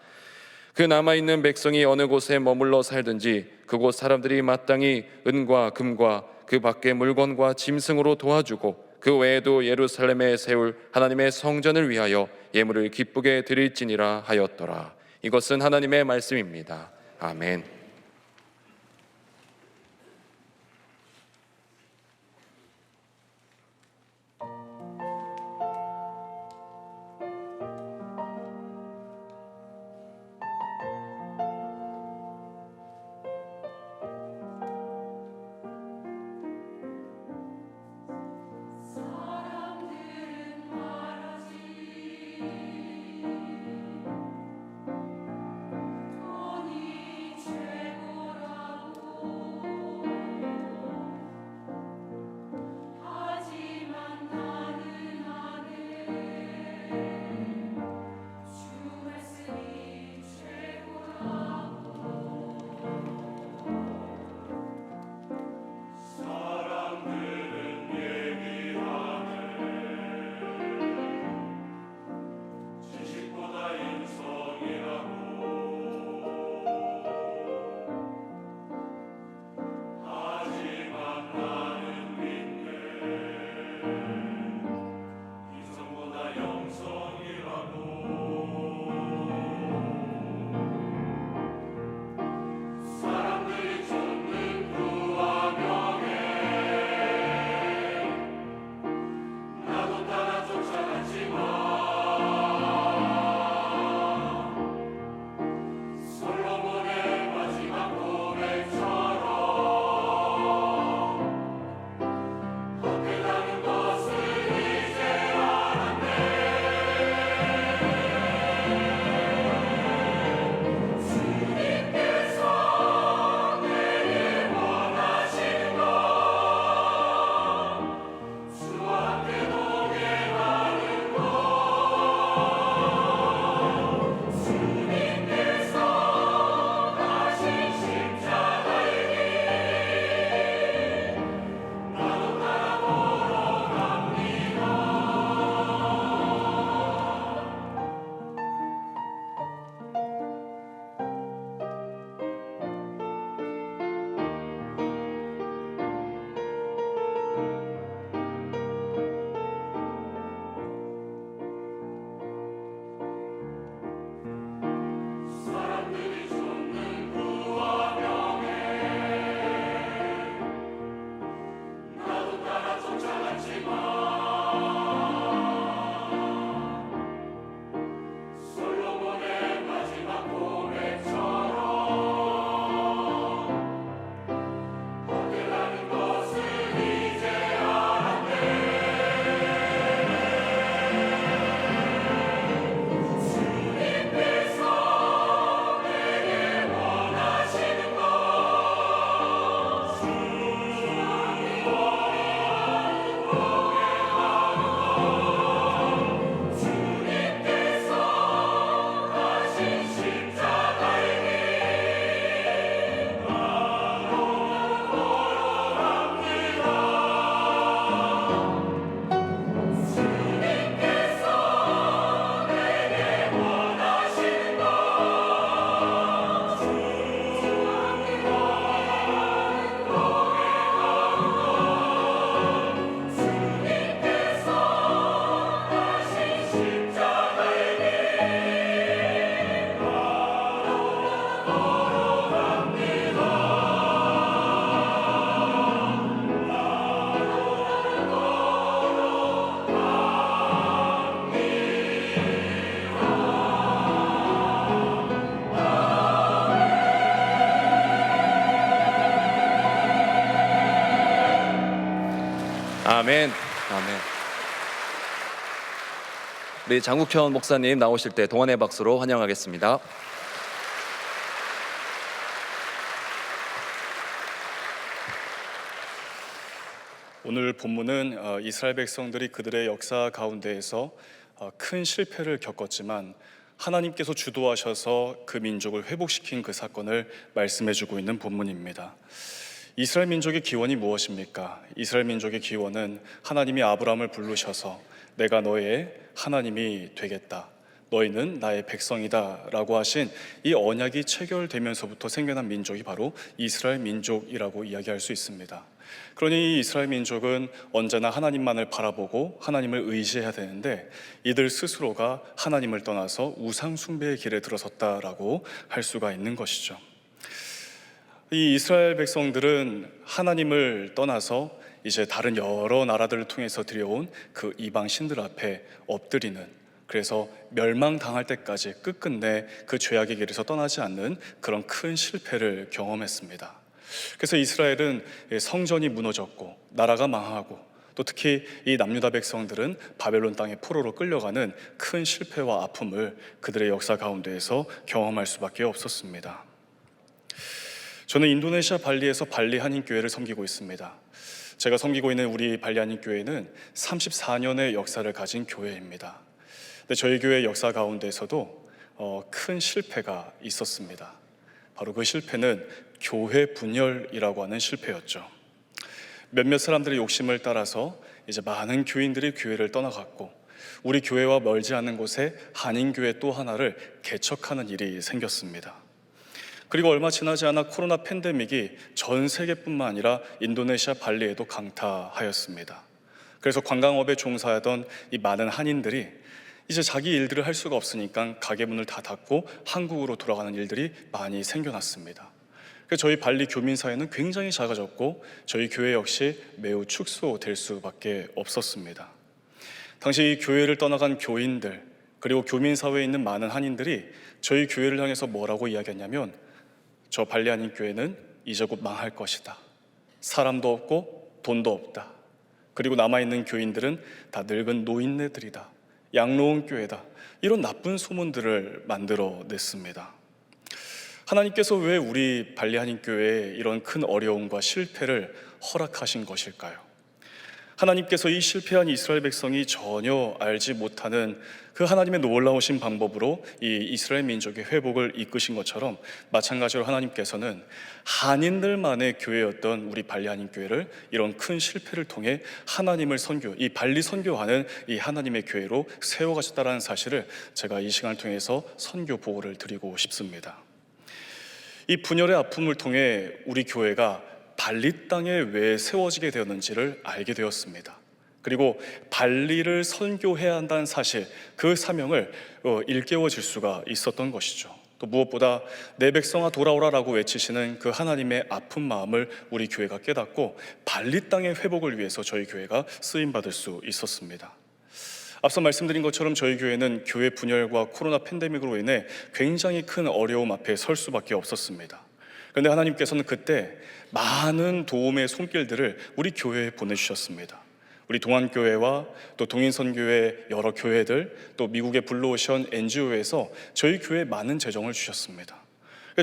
그 남아있는 백성이 어느 곳에 머물러 살든지 그곳 사람들이 마땅히 은과 금과 그 밖의 물건과 짐승으로 도와주고 그 외에도 예루살렘에 세울 하나님의 성전을 위하여 예물을 기쁘게 드릴지니라 하였더라. 이것은 하나님의 말씀입니다. 아멘. 돈이 죄 아멘. 아멘. 우리 장국현 목사님 나오실 때 동안의 박수로 환영하겠습니다. 오늘 본문은 이스라엘 백성들이 그들의 역사 가운데에서 큰 실패를 겪었지만 하나님께서 주도하셔서 그 민족을 회복시킨 그 사건을 말씀해주고 있는 본문입니다. 이스라엘 민족의 기원이 무엇입니까? 이스라엘 민족의 기원은 하나님이 아브라함을 부르셔서 내가 너의 하나님이 되겠다, 너희는 나의 백성이다 라고 하신 이 언약이 체결되면서부터 생겨난 민족이 바로 이스라엘 민족이라고 이야기할 수 있습니다. 그러니 이 이스라엘 민족은 언제나 하나님만을 바라보고 하나님을 의지해야 되는데 이들 스스로가 하나님을 떠나서 우상 숭배의 길에 들어섰다라고 할 수가 있는 것이죠. 이 이스라엘 백성들은 하나님을 떠나서 이제 다른 여러 나라들을 통해서 들여온 그 이방 신들 앞에 엎드리는, 그래서 멸망당할 때까지 끝끝내 그 죄악의 길에서 떠나지 않는 그런 큰 실패를 경험했습니다. 그래서 이스라엘은 성전이 무너졌고 나라가 망하고 또 특히 이 남유다 백성들은 바벨론 땅의 포로로 끌려가는 큰 실패와 아픔을 그들의 역사 가운데에서 경험할 수밖에 없었습니다. 저는 인도네시아 발리에서 발리 한인교회를 섬기고 있습니다. 제가 섬기고 있는 우리 발리 한인교회는 34년의 역사를 가진 교회입니다. 근데 저희 교회 역사 가운데서도 큰 실패가 있었습니다. 바로 그 실패는 교회 분열이라고 하는 실패였죠. 몇몇 사람들의 욕심을 따라서 이제 많은 교인들이 교회를 떠나갔고 우리 교회와 멀지 않은 곳에 한인교회 또 하나를 개척하는 일이 생겼습니다. 그리고 얼마 지나지 않아 코로나 팬데믹이 전 세계뿐만 아니라 인도네시아 발리에도 강타하였습니다. 그래서 관광업에 종사하던 이 많은 한인들이 이제 자기 일들을 할 수가 없으니까 가게 문을 다 닫고 한국으로 돌아가는 일들이 많이 생겨났습니다. 그래서 저희 발리 교민 사회는 굉장히 작아졌고 저희 교회 역시 매우 축소될 수밖에 없었습니다. 당시 이 교회를 떠나간 교인들 그리고 교민 사회에 있는 많은 한인들이 저희 교회를 향해서 뭐라고 이야기했냐면 저 발리 한인 교회는 이제 곧 망할 것이다. 사람도 없고 돈도 없다. 그리고 남아있는 교인들은 다 늙은 노인네들이다. 양로원 교회다. 이런 나쁜 소문들을 만들어냈습니다. 하나님께서 왜 우리 발리 한인교회에 이런 큰 어려움과 실패를 허락하신 것일까요? 하나님께서 이 실패한 이스라엘 백성이 전혀 알지 못하는 그 하나님의 놀라우신 방법으로 이 이스라엘 민족의 회복을 이끄신 것처럼 마찬가지로 하나님께서는 한인들만의 교회였던 우리 발리 한인교회를 이런 큰 실패를 통해 하나님을 이 발리 선교하는 이 하나님의 교회로 세워가셨다는 사실을 제가 이 시간을 통해서 선교 보고를 드리고 싶습니다. 이 분열의 아픔을 통해 우리 교회가 발리 땅에 왜 세워지게 되었는지를 알게 되었습니다. 그리고 발리를 선교해야 한다는 사실, 그 사명을 일깨워질 수가 있었던 것이죠. 또 무엇보다 내 백성아 돌아오라라고 외치시는 그 하나님의 아픈 마음을 우리 교회가 깨닫고 발리 땅의 회복을 위해서 저희 교회가 쓰임받을 수 있었습니다. 앞서 말씀드린 것처럼 저희 교회는 교회 분열과 코로나 팬데믹으로 인해 굉장히 큰 어려움 앞에 설 수밖에 없었습니다. 그런데 하나님께서는 그때 많은 도움의 손길들을 우리 교회에 보내주셨습니다. 우리 동안교회와 또 동인선교회 여러 교회들, 또 미국에 불러오신 NGO에서 저희 교회에 많은 재정을 주셨습니다.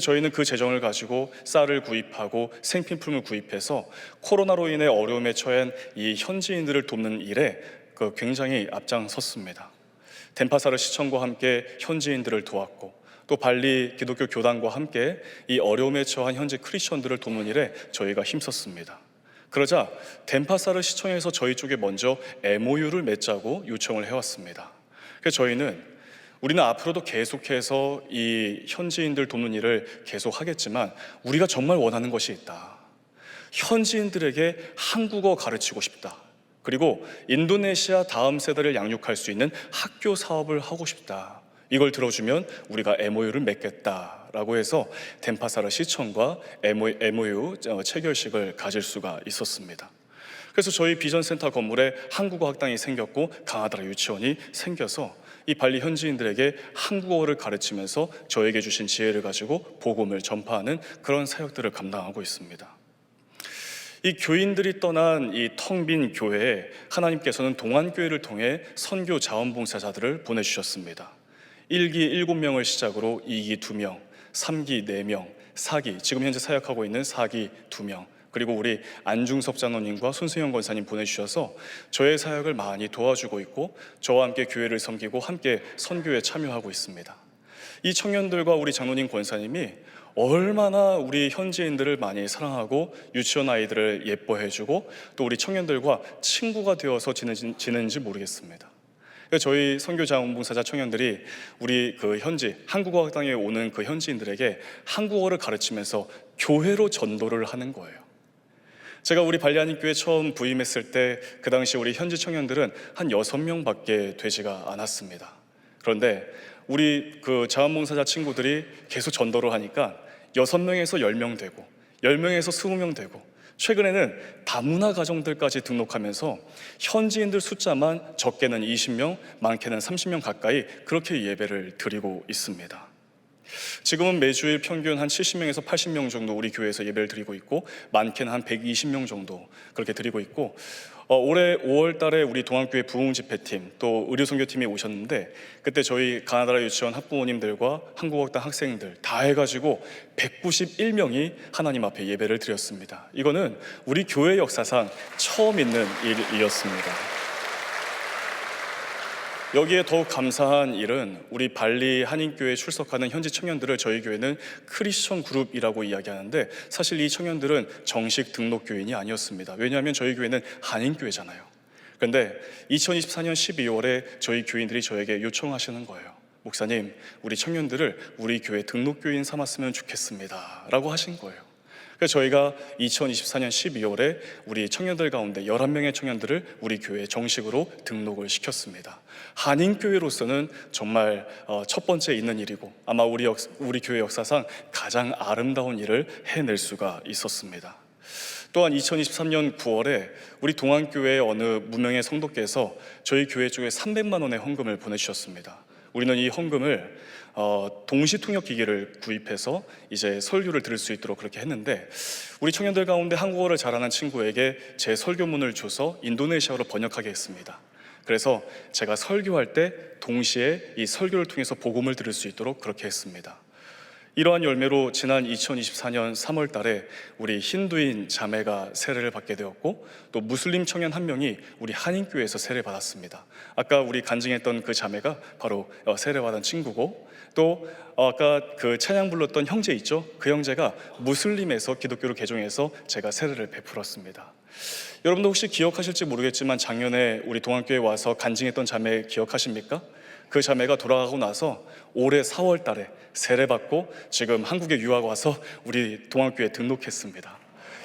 저희는 그 재정을 가지고 쌀을 구입하고 생필품을 구입해서 코로나로 인해 어려움에 처한 이 현지인들을 돕는 일에 굉장히 앞장섰습니다. 덴파사르 시청과 함께 현지인들을 도왔고 또 발리 기독교 교단과 함께 이 어려움에 처한 현지 크리스천들을 돕는 일에 저희가 힘썼습니다. 그러자 덴파사르 시청에서 저희 쪽에 먼저 MOU를 맺자고 요청을 해왔습니다. 그래서 우리는 앞으로도 계속해서 이 현지인들 돕는 일을 계속하겠지만 우리가 정말 원하는 것이 있다. 현지인들에게 한국어 가르치고 싶다. 그리고 인도네시아 다음 세대를 양육할 수 있는 학교 사업을 하고 싶다. 이걸 들어주면 우리가 MOU를 맺겠다라고 해서 덴파사르 시청과 MOU 체결식을 가질 수가 있었습니다. 그래서 저희 비전센터 건물에 한국어 학당이 생겼고 가나다라 유치원이 생겨서 이 발리 현지인들에게 한국어를 가르치면서 저에게 주신 지혜를 가지고 복음을 전파하는 그런 사역들을 감당하고 있습니다. 이 교인들이 떠난 이 텅 빈 교회에 하나님께서는 동안교회를 통해 선교 자원봉사자들을 보내주셨습니다. 1기 7명을 시작으로 2기 2명, 3기 4명, 4기 지금 현재 사역하고 있는 4기 2명, 그리고 우리 안중섭 장로님과 손승현 권사님 보내주셔서 저의 사역을 많이 도와주고 있고 저와 함께 교회를 섬기고 함께 선교에 참여하고 있습니다. 이 청년들과 우리 장로님 권사님이 얼마나 우리 현지인들을 많이 사랑하고 유치원 아이들을 예뻐해주고 또 우리 청년들과 친구가 되어서 지내는지 모르겠습니다. 저희 선교 자원봉사자 청년들이 우리 그 현지 한국어 학당에 오는 그 현지인들에게 한국어를 가르치면서 교회로 전도를 하는 거예요. 제가 우리 발리하님교회 처음 부임했을 때 그 당시 우리 현지 청년들은 한 6명밖에 되지가 않았습니다. 그런데 우리 그 자원봉사자 친구들이 계속 전도를 하니까 6명에서 10명 되고 10명에서 20명 되고 최근에는 다문화 가정들까지 등록하면서 현지인들 숫자만 적게는 20명, 많게는 30명 가까이 그렇게 예배를 드리고 있습니다. 지금은 매주일 평균 한 70명에서 80명 정도 우리 교회에서 예배를 드리고 있고 많게는 한 120명 정도 그렇게 드리고 있고 올해 5월 달에 우리 동안교회 부흥집회팀 또 의료선교팀이 오셨는데 그때 저희 가나다라 유치원 학부모님들과 한국어학당 학생들 다 해가지고 191명이 하나님 앞에 예배를 드렸습니다. 이거는 우리 교회 역사상 처음 있는 일이었습니다. 여기에 더욱 감사한 일은 우리 발리 한인교회에 출석하는 현지 청년들을 저희 교회는 크리스천 그룹이라고 이야기하는데 사실 이 청년들은 정식 등록 교인이 아니었습니다. 왜냐하면 저희 교회는 한인교회잖아요. 그런데 2024년 12월에 저희 교인들이 저에게 요청하시는 거예요. 목사님, 우리 청년들을 우리 교회 등록 교인 삼았으면 좋겠습니다 라고 하신 거예요. 그래서 저희가 2024년 12월에 우리 청년들 가운데 11명의 청년들을 우리 교회에 정식으로 등록을 시켰습니다. 한인교회로서는 정말 첫 번째 있는 일이고 아마 우리 교회 역사상 가장 아름다운 일을 해낼 수가 있었습니다. 또한 2023년 9월에 우리 동안교회의 어느 무명의 성도께서 저희 교회 쪽에 300만 원의 헌금을 보내주셨습니다. 우리는 이 헌금을 동시통역기기를 구입해서 이제 설교를 들을 수 있도록 그렇게 했는데 우리 청년들 가운데 한국어를 잘하는 친구에게 제 설교문을 줘서 인도네시아어로 번역하게 했습니다. 그래서 제가 설교할 때 동시에 이 설교를 통해서 복음을 들을 수 있도록 그렇게 했습니다. 이러한 열매로 지난 2024년 3월 달에 우리 힌두인 자매가 세례를 받게 되었고 또 무슬림 청년 한 명이 우리 한인교회에서 세례를 받았습니다. 아까 우리 간증했던 그 자매가 바로 세례받은 친구고 또 아까 그 찬양 불렀던 형제 있죠? 그 형제가 무슬림에서 기독교로 개종해서 제가 세례를 베풀었습니다. 여러분도 혹시 기억하실지 모르겠지만 작년에 우리 동안교회에 와서 간증했던 자매 기억하십니까? 그 자매가 돌아가고 나서 올해 4월 달에 세례받고 지금 한국에 유학 와서 우리 동안교회에 등록했습니다.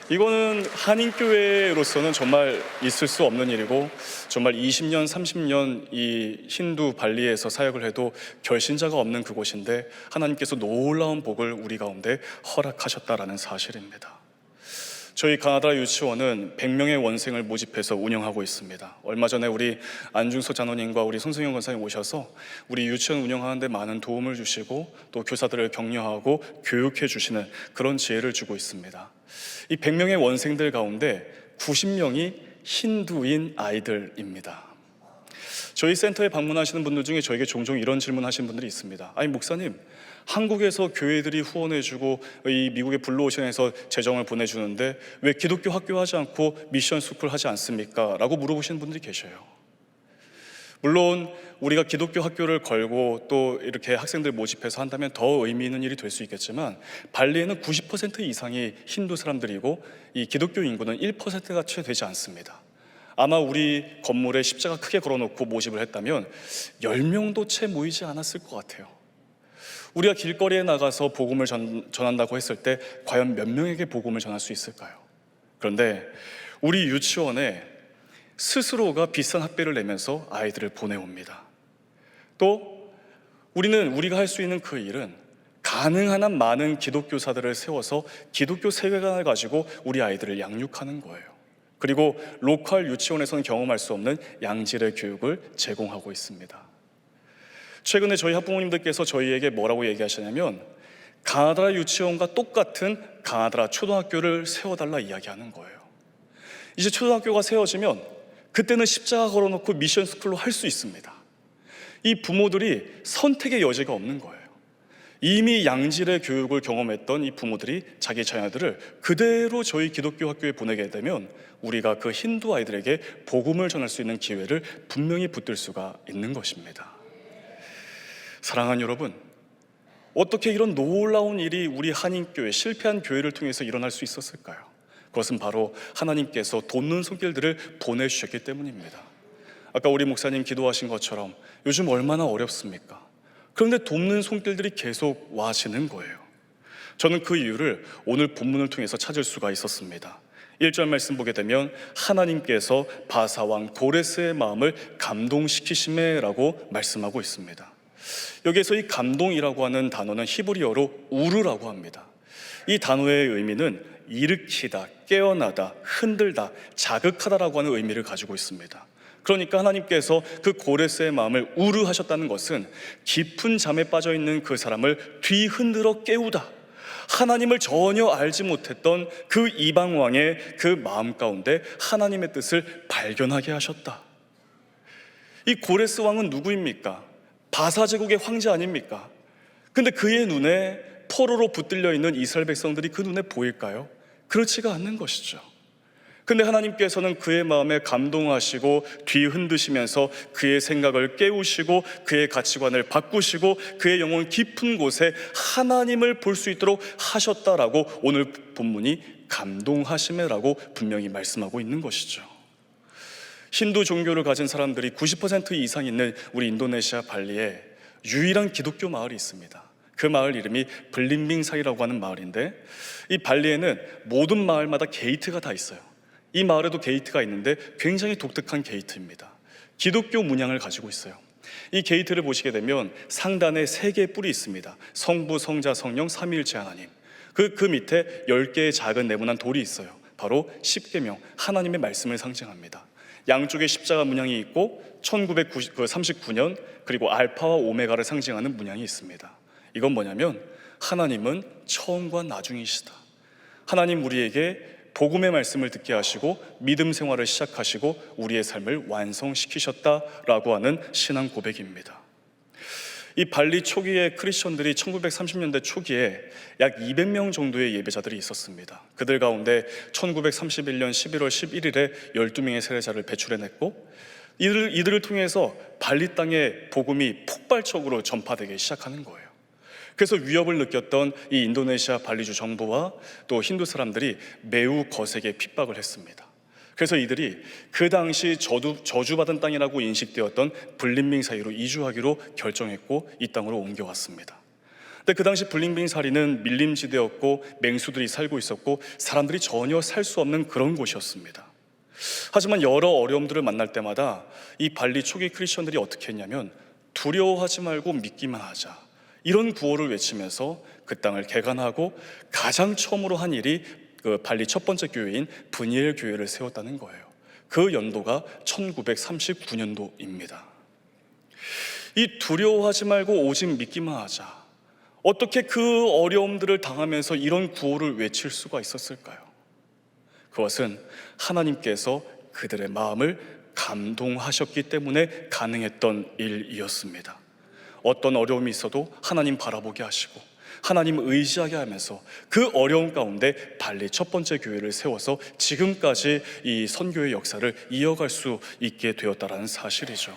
이거는 한인교회로서는 정말 있을 수 없는 일이고 정말 20년, 30년 이 힌두 발리에서 사역을 해도 결신자가 없는 그곳인데 하나님께서 놀라운 복을 우리 가운데 허락하셨다라는 사실입니다. 저희 가나다라 유치원은 100명의 원생을 모집해서 운영하고 있습니다. 얼마 전에 우리 안중섭 장로님과 우리 손승현 권사님 오셔서 우리 유치원 운영하는 데 많은 도움을 주시고 또 교사들을 격려하고 교육해 주시는 그런 지혜를 주고 있습니다. 이 100명의 원생들 가운데 90명이 힌두인 아이들입니다. 저희 센터에 방문하시는 분들 중에 저에게 종종 이런 질문하시는 분들이 있습니다. 아니 목사님, 한국에서 교회들이 후원해주고 이 미국의 블루오션에서 재정을 보내주는데 왜 기독교 학교 하지 않고 미션 스쿨 하지 않습니까? 라고 물어보시는 분들이 계셔요. 물론 우리가 기독교 학교를 걸고 또 이렇게 학생들 모집해서 한다면 더 의미 있는 일이 될 수 있겠지만 발리에는 90% 이상이 힌두 사람들이고 이 기독교 인구는 1%가 채 되지 않습니다. 아마 우리 건물에 십자가 크게 걸어놓고 모집을 했다면 10명도 채 모이지 않았을 것 같아요. 우리가 길거리에 나가서 복음을 전한다고 했을 때 과연 몇 명에게 복음을 전할 수 있을까요? 그런데 우리 유치원에 스스로가 비싼 학비를 내면서 아이들을 보내옵니다. 또 우리가 할 수 있는 그 일은 가능한 한 많은 기독교사들을 세워서 기독교 세계관을 가지고 우리 아이들을 양육하는 거예요. 그리고 로컬 유치원에서는 경험할 수 없는 양질의 교육을 제공하고 있습니다. 최근에 저희 학부모님들께서 저희에게 뭐라고 얘기하시냐면 가나다라 유치원과 똑같은 가나다라 초등학교를 세워달라 이야기하는 거예요. 이제 초등학교가 세워지면 그때는 십자가 걸어놓고 미션 스쿨로 할 수 있습니다. 이 부모들이 선택의 여지가 없는 거예요. 이미 양질의 교육을 경험했던 이 부모들이 자기 자녀들을 그대로 저희 기독교 학교에 보내게 되면 우리가 그 힌두 아이들에게 복음을 전할 수 있는 기회를 분명히 붙들 수가 있는 것입니다. 사랑하는 여러분, 어떻게 이런 놀라운 일이 우리 한인교회, 실패한 교회를 통해서 일어날 수 있었을까요? 그것은 바로 하나님께서 돕는 손길들을 보내주셨기 때문입니다. 아까 우리 목사님 기도하신 것처럼 요즘 얼마나 어렵습니까? 그런데 돕는 손길들이 계속 와지는 거예요. 저는 그 이유를 오늘 본문을 통해서 찾을 수가 있었습니다. 1절 말씀 보게 되면 하나님께서 바사왕 고레스의 마음을 감동시키심에라고 말씀하고 있습니다. 여기에서 이 감동이라고 하는 단어는 히브리어로 우르라고 합니다. 이 단어의 의미는 일으키다, 깨어나다, 흔들다, 자극하다라고 하는 의미를 가지고 있습니다. 그러니까 하나님께서 그 고레스의 마음을 우르하셨다는 것은 깊은 잠에 빠져 있는 그 사람을 뒤흔들어 깨우다, 하나님을 전혀 알지 못했던 그 이방 왕의 그 마음 가운데 하나님의 뜻을 발견하게 하셨다. 이 고레스 왕은 누구입니까? 바사 제국의 황제 아닙니까? 근데 그의 눈에 포로로 붙들려 있는 이스라엘 백성들이 그 눈에 보일까요? 그렇지가 않는 것이죠. 근데 하나님께서는 그의 마음에 감동하시고 뒤흔드시면서 그의 생각을 깨우시고 그의 가치관을 바꾸시고 그의 영혼 깊은 곳에 하나님을 볼 수 있도록 하셨다라고 오늘 본문이 감동하심에라고 분명히 말씀하고 있는 것이죠. 힌두 종교를 가진 사람들이 90% 이상 있는 우리 인도네시아 발리에 유일한 기독교 마을이 있습니다. 그 마을 이름이 블림빙사이라고 하는 마을인데, 이 발리에는 모든 마을마다 게이트가 다 있어요. 이 마을에도 게이트가 있는데 굉장히 독특한 게이트입니다. 기독교 문양을 가지고 있어요. 이 게이트를 보시게 되면 상단에 3개의 뿔이 있습니다. 성부, 성자, 성령, 삼위일체 하나님. 그 밑에 10개의 작은 네모난 돌이 있어요. 바로 십계명, 하나님의 말씀을 상징합니다. 양쪽에 십자가 문양이 있고 1939년 그리고 알파와 오메가를 상징하는 문양이 있습니다. 이건 뭐냐면 하나님은 처음과 나중이시다. 하나님 우리에게 복음의 말씀을 듣게 하시고 믿음 생활을 시작하시고 우리의 삶을 완성시키셨다라고 하는 신앙 고백입니다. 이 발리 초기에 크리스천들이 1930년대 초기에 약 200명 정도의 예배자들이 있었습니다. 그들 가운데 1931년 11월 11일에 12명의 세례자를 배출해냈고 이들을 통해서 발리 땅에 복음이 폭발적으로 전파되기 시작하는 거예요. 그래서 위협을 느꼈던 이 인도네시아 발리주 정부와 또 힌두 사람들이 매우 거세게 핍박을 했습니다. 그래서 이들이 그 당시 저주받은 땅이라고 인식되었던 블림빙사이로 이주하기로 결정했고 이 땅으로 옮겨왔습니다. 근데 그 당시 블림빙사리는 밀림지대였고 맹수들이 살고 있었고 사람들이 전혀 살 수 없는 그런 곳이었습니다. 하지만 여러 어려움들을 만날 때마다 이 발리 초기 크리스천들이 어떻게 했냐면 두려워하지 말고 믿기만 하자, 이런 구호를 외치면서 그 땅을 개간하고 가장 처음으로 한 일이 그 발리 첫 번째 교회인 브니엘 교회를 세웠다는 거예요. 그 연도가 1939년도입니다. 이 두려워하지 말고 오직 믿기만 하자, 어떻게 그 어려움들을 당하면서 이런 구호를 외칠 수가 있었을까요? 그것은 하나님께서 그들의 마음을 감동하셨기 때문에 가능했던 일이었습니다. 어떤 어려움이 있어도 하나님 바라보게 하시고 하나님 의지하게 하면서 그 어려움 가운데 발리 첫 번째 교회를 세워서 지금까지 이 선교의 역사를 이어갈 수 있게 되었다는 사실이죠.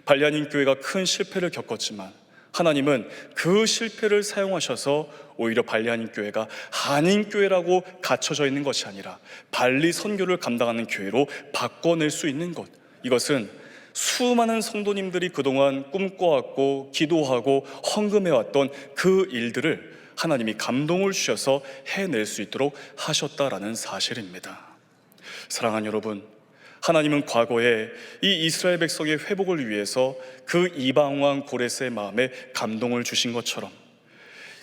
발리 한인교회가 큰 실패를 겪었지만 하나님은 그 실패를 사용하셔서 오히려 발리 한인교회가 한인교회라고 갇혀져 있는 것이 아니라 발리 선교를 감당하는 교회로 바꿔낼 수 있는 것, 이것은 수많은 성도님들이 그동안 꿈꿔왔고 기도하고 헌금해왔던 그 일들을 하나님이 감동을 주셔서 해낼 수 있도록 하셨다라는 사실입니다. 사랑하는 여러분, 하나님은 과거에 이 이스라엘 백성의 회복을 위해서 그 이방왕 고레스의 마음에 감동을 주신 것처럼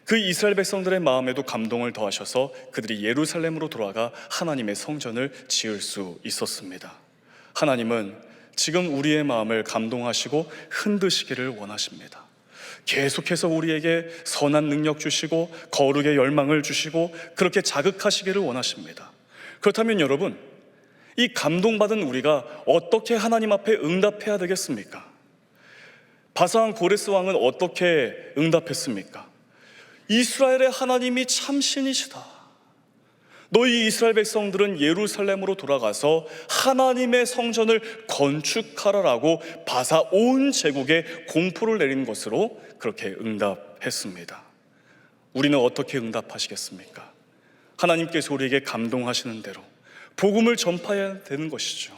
그 이스라엘 백성들의 마음에도 감동을 더하셔서 그들이 예루살렘으로 돌아가 하나님의 성전을 지을 수 있었습니다. 하나님은 지금 우리의 마음을 감동하시고 흔드시기를 원하십니다. 계속해서 우리에게 선한 능력 주시고 거룩의 열망을 주시고 그렇게 자극하시기를 원하십니다. 그렇다면 여러분, 이 감동받은 우리가 어떻게 하나님 앞에 응답해야 되겠습니까? 바사왕 고레스 왕은 어떻게 응답했습니까? 이스라엘의 하나님이 참 신이시다. 너희 이스라엘 백성들은 예루살렘으로 돌아가서 하나님의 성전을 건축하라라고 바사 온 제국에 공포를 내린 것으로 그렇게 응답했습니다. 우리는 어떻게 응답하시겠습니까? 하나님께서 우리에게 감동하시는 대로 복음을 전파해야 되는 것이죠.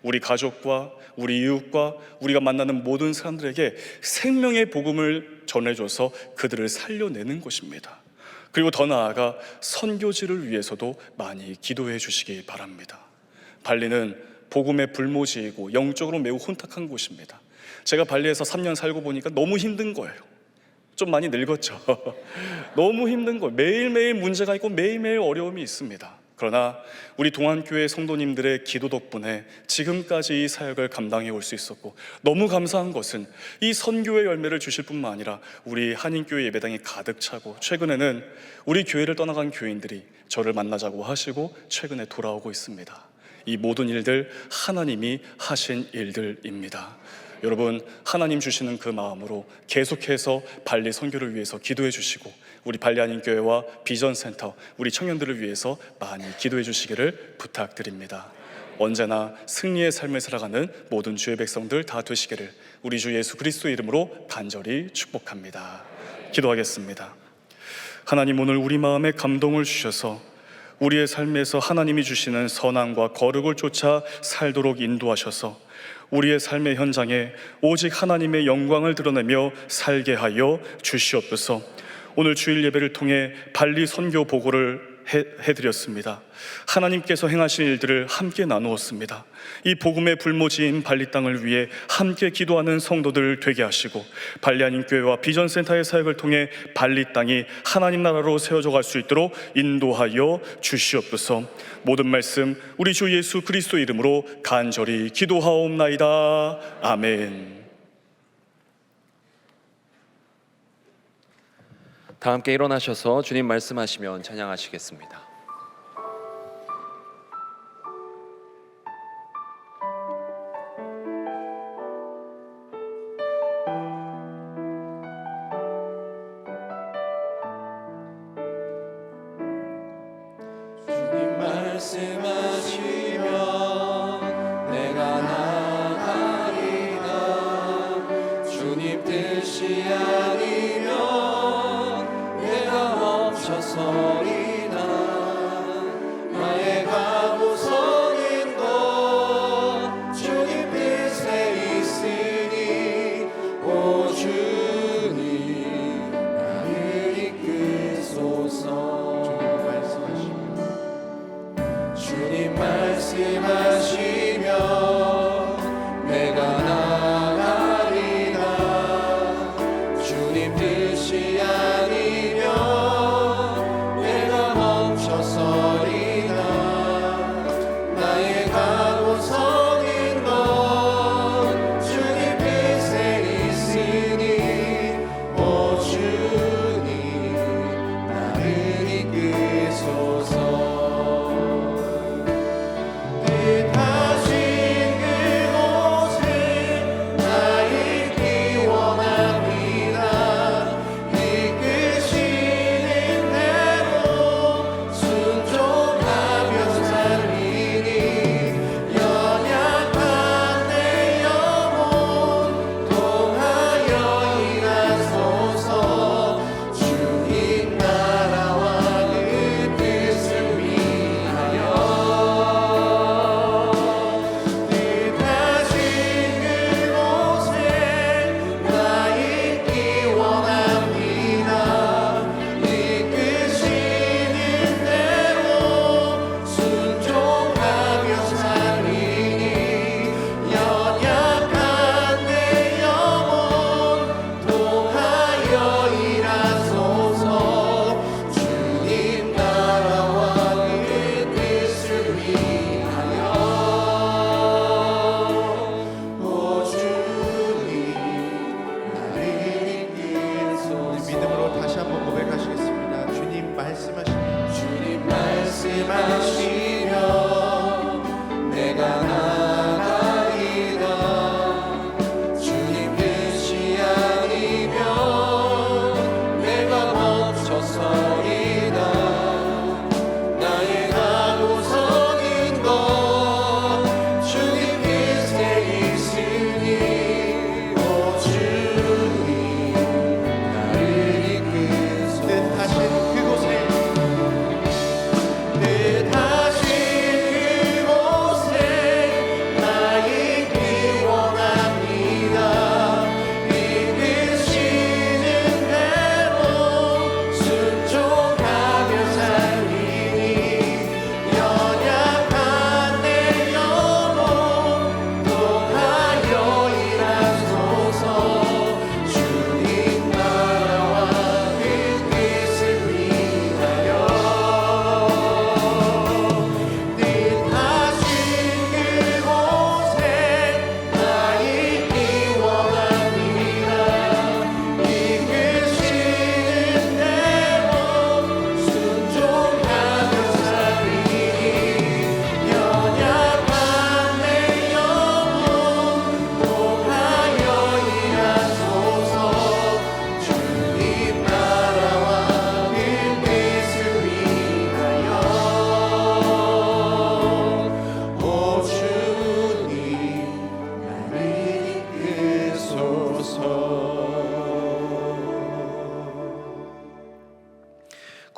우리 가족과 우리 이웃과 우리가 만나는 모든 사람들에게 생명의 복음을 전해줘서 그들을 살려내는 것입니다. 그리고 더 나아가 선교지를 위해서도 많이 기도해 주시기 바랍니다. 발리는 복음의 불모지이고 영적으로 매우 혼탁한 곳입니다. 제가 발리에서 3년 살고 보니까 너무 힘든 거예요. 좀 많이 늙었죠. 너무 힘든 거예요. 매일매일 문제가 있고 매일매일 어려움이 있습니다. 그러나 우리 동안교회 성도님들의 기도 덕분에 지금까지 이 사역을 감당해 올 수 있었고, 너무 감사한 것은 이 선교의 열매를 주실 뿐만 아니라 우리 한인교회 예배당이 가득 차고, 최근에는 우리 교회를 떠나간 교인들이 저를 만나자고 하시고 최근에 돌아오고 있습니다. 이 모든 일들 하나님이 하신 일들입니다. 여러분, 하나님 주시는 그 마음으로 계속해서 발리 선교를 위해서 기도해 주시고, 우리 발리 한인교회와 비전센터, 우리 청년들을 위해서 많이 기도해 주시기를 부탁드립니다. 언제나 승리의 삶을 살아가는 모든 주의 백성들 다 되시기를 우리 주 예수 그리스도 이름으로 간절히 축복합니다. 기도하겠습니다. 하나님, 오늘 우리 마음에 감동을 주셔서 우리의 삶에서 하나님이 주시는 선함과 거룩을 쫓아 살도록 인도하셔서 우리의 삶의 현장에 오직 하나님의 영광을 드러내며 살게 하여 주시옵소서. 오늘 주일 예배를 통해 발리 선교 보고를 해드렸습니다. 하나님께서 행하신 일들을 함께 나누었습니다. 이 복음의 불모지인 발리 땅을 위해 함께 기도하는 성도들 되게 하시고, 발리 한인교회와 비전센터의 사역을 통해 발리 땅이 하나님 나라로 세워져 갈 수 있도록 인도하여 주시옵소서. 모든 말씀 우리 주 예수 그리스도 이름으로 간절히 기도하옵나이다. 아멘. 다 함께 일어나셔서 주님 말씀하시면 찬양하시겠습니다. 주님 말씀하시면 내가 나가리라. 주님 뜻이 아니면 내가 멈춰서리나. 나의 가고서는 것 주님 뜻에 있으니 오 주님 나를 이끄소서. 주님 말씀하시면 내가 나가리라.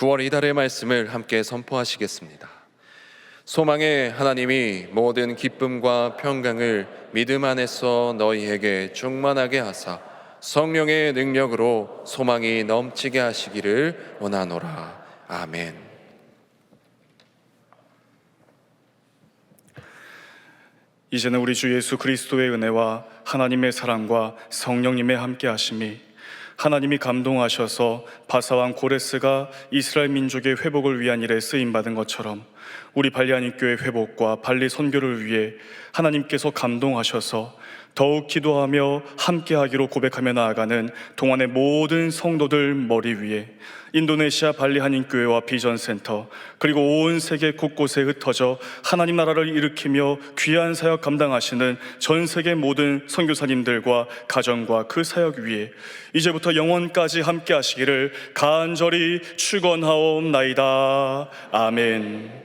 9월 이달의 말씀을 함께 선포하시겠습니다. 소망의 하나님이 모든 기쁨과 평강을 믿음 안에서 너희에게 충만하게 하사 성령의 능력으로 소망이 넘치게 하시기를 원하노라. 아멘. 이제는 우리 주 예수 그리스도의 은혜와 하나님의 사랑과 성령님의 함께하심이 하나님이 감동하셔서 바사왕 고레스가 이스라엘 민족의 회복을 위한 일에 쓰임받은 것처럼 우리 발리하님교회 회복과 발리 선교를 위해 하나님께서 감동하셔서 더욱 기도하며 함께하기로 고백하며 나아가는 동안의 모든 성도들 머리 위에 인도네시아 발리하님교회와 비전센터 그리고 온 세계 곳곳에 흩어져 하나님 나라를 일으키며 귀한 사역 감당하시는 전 세계 모든 선교사님들과 가정과 그 사역 위에 이제부터 영원까지 함께 하시기를 간절히 축원하옵나이다. 아멘.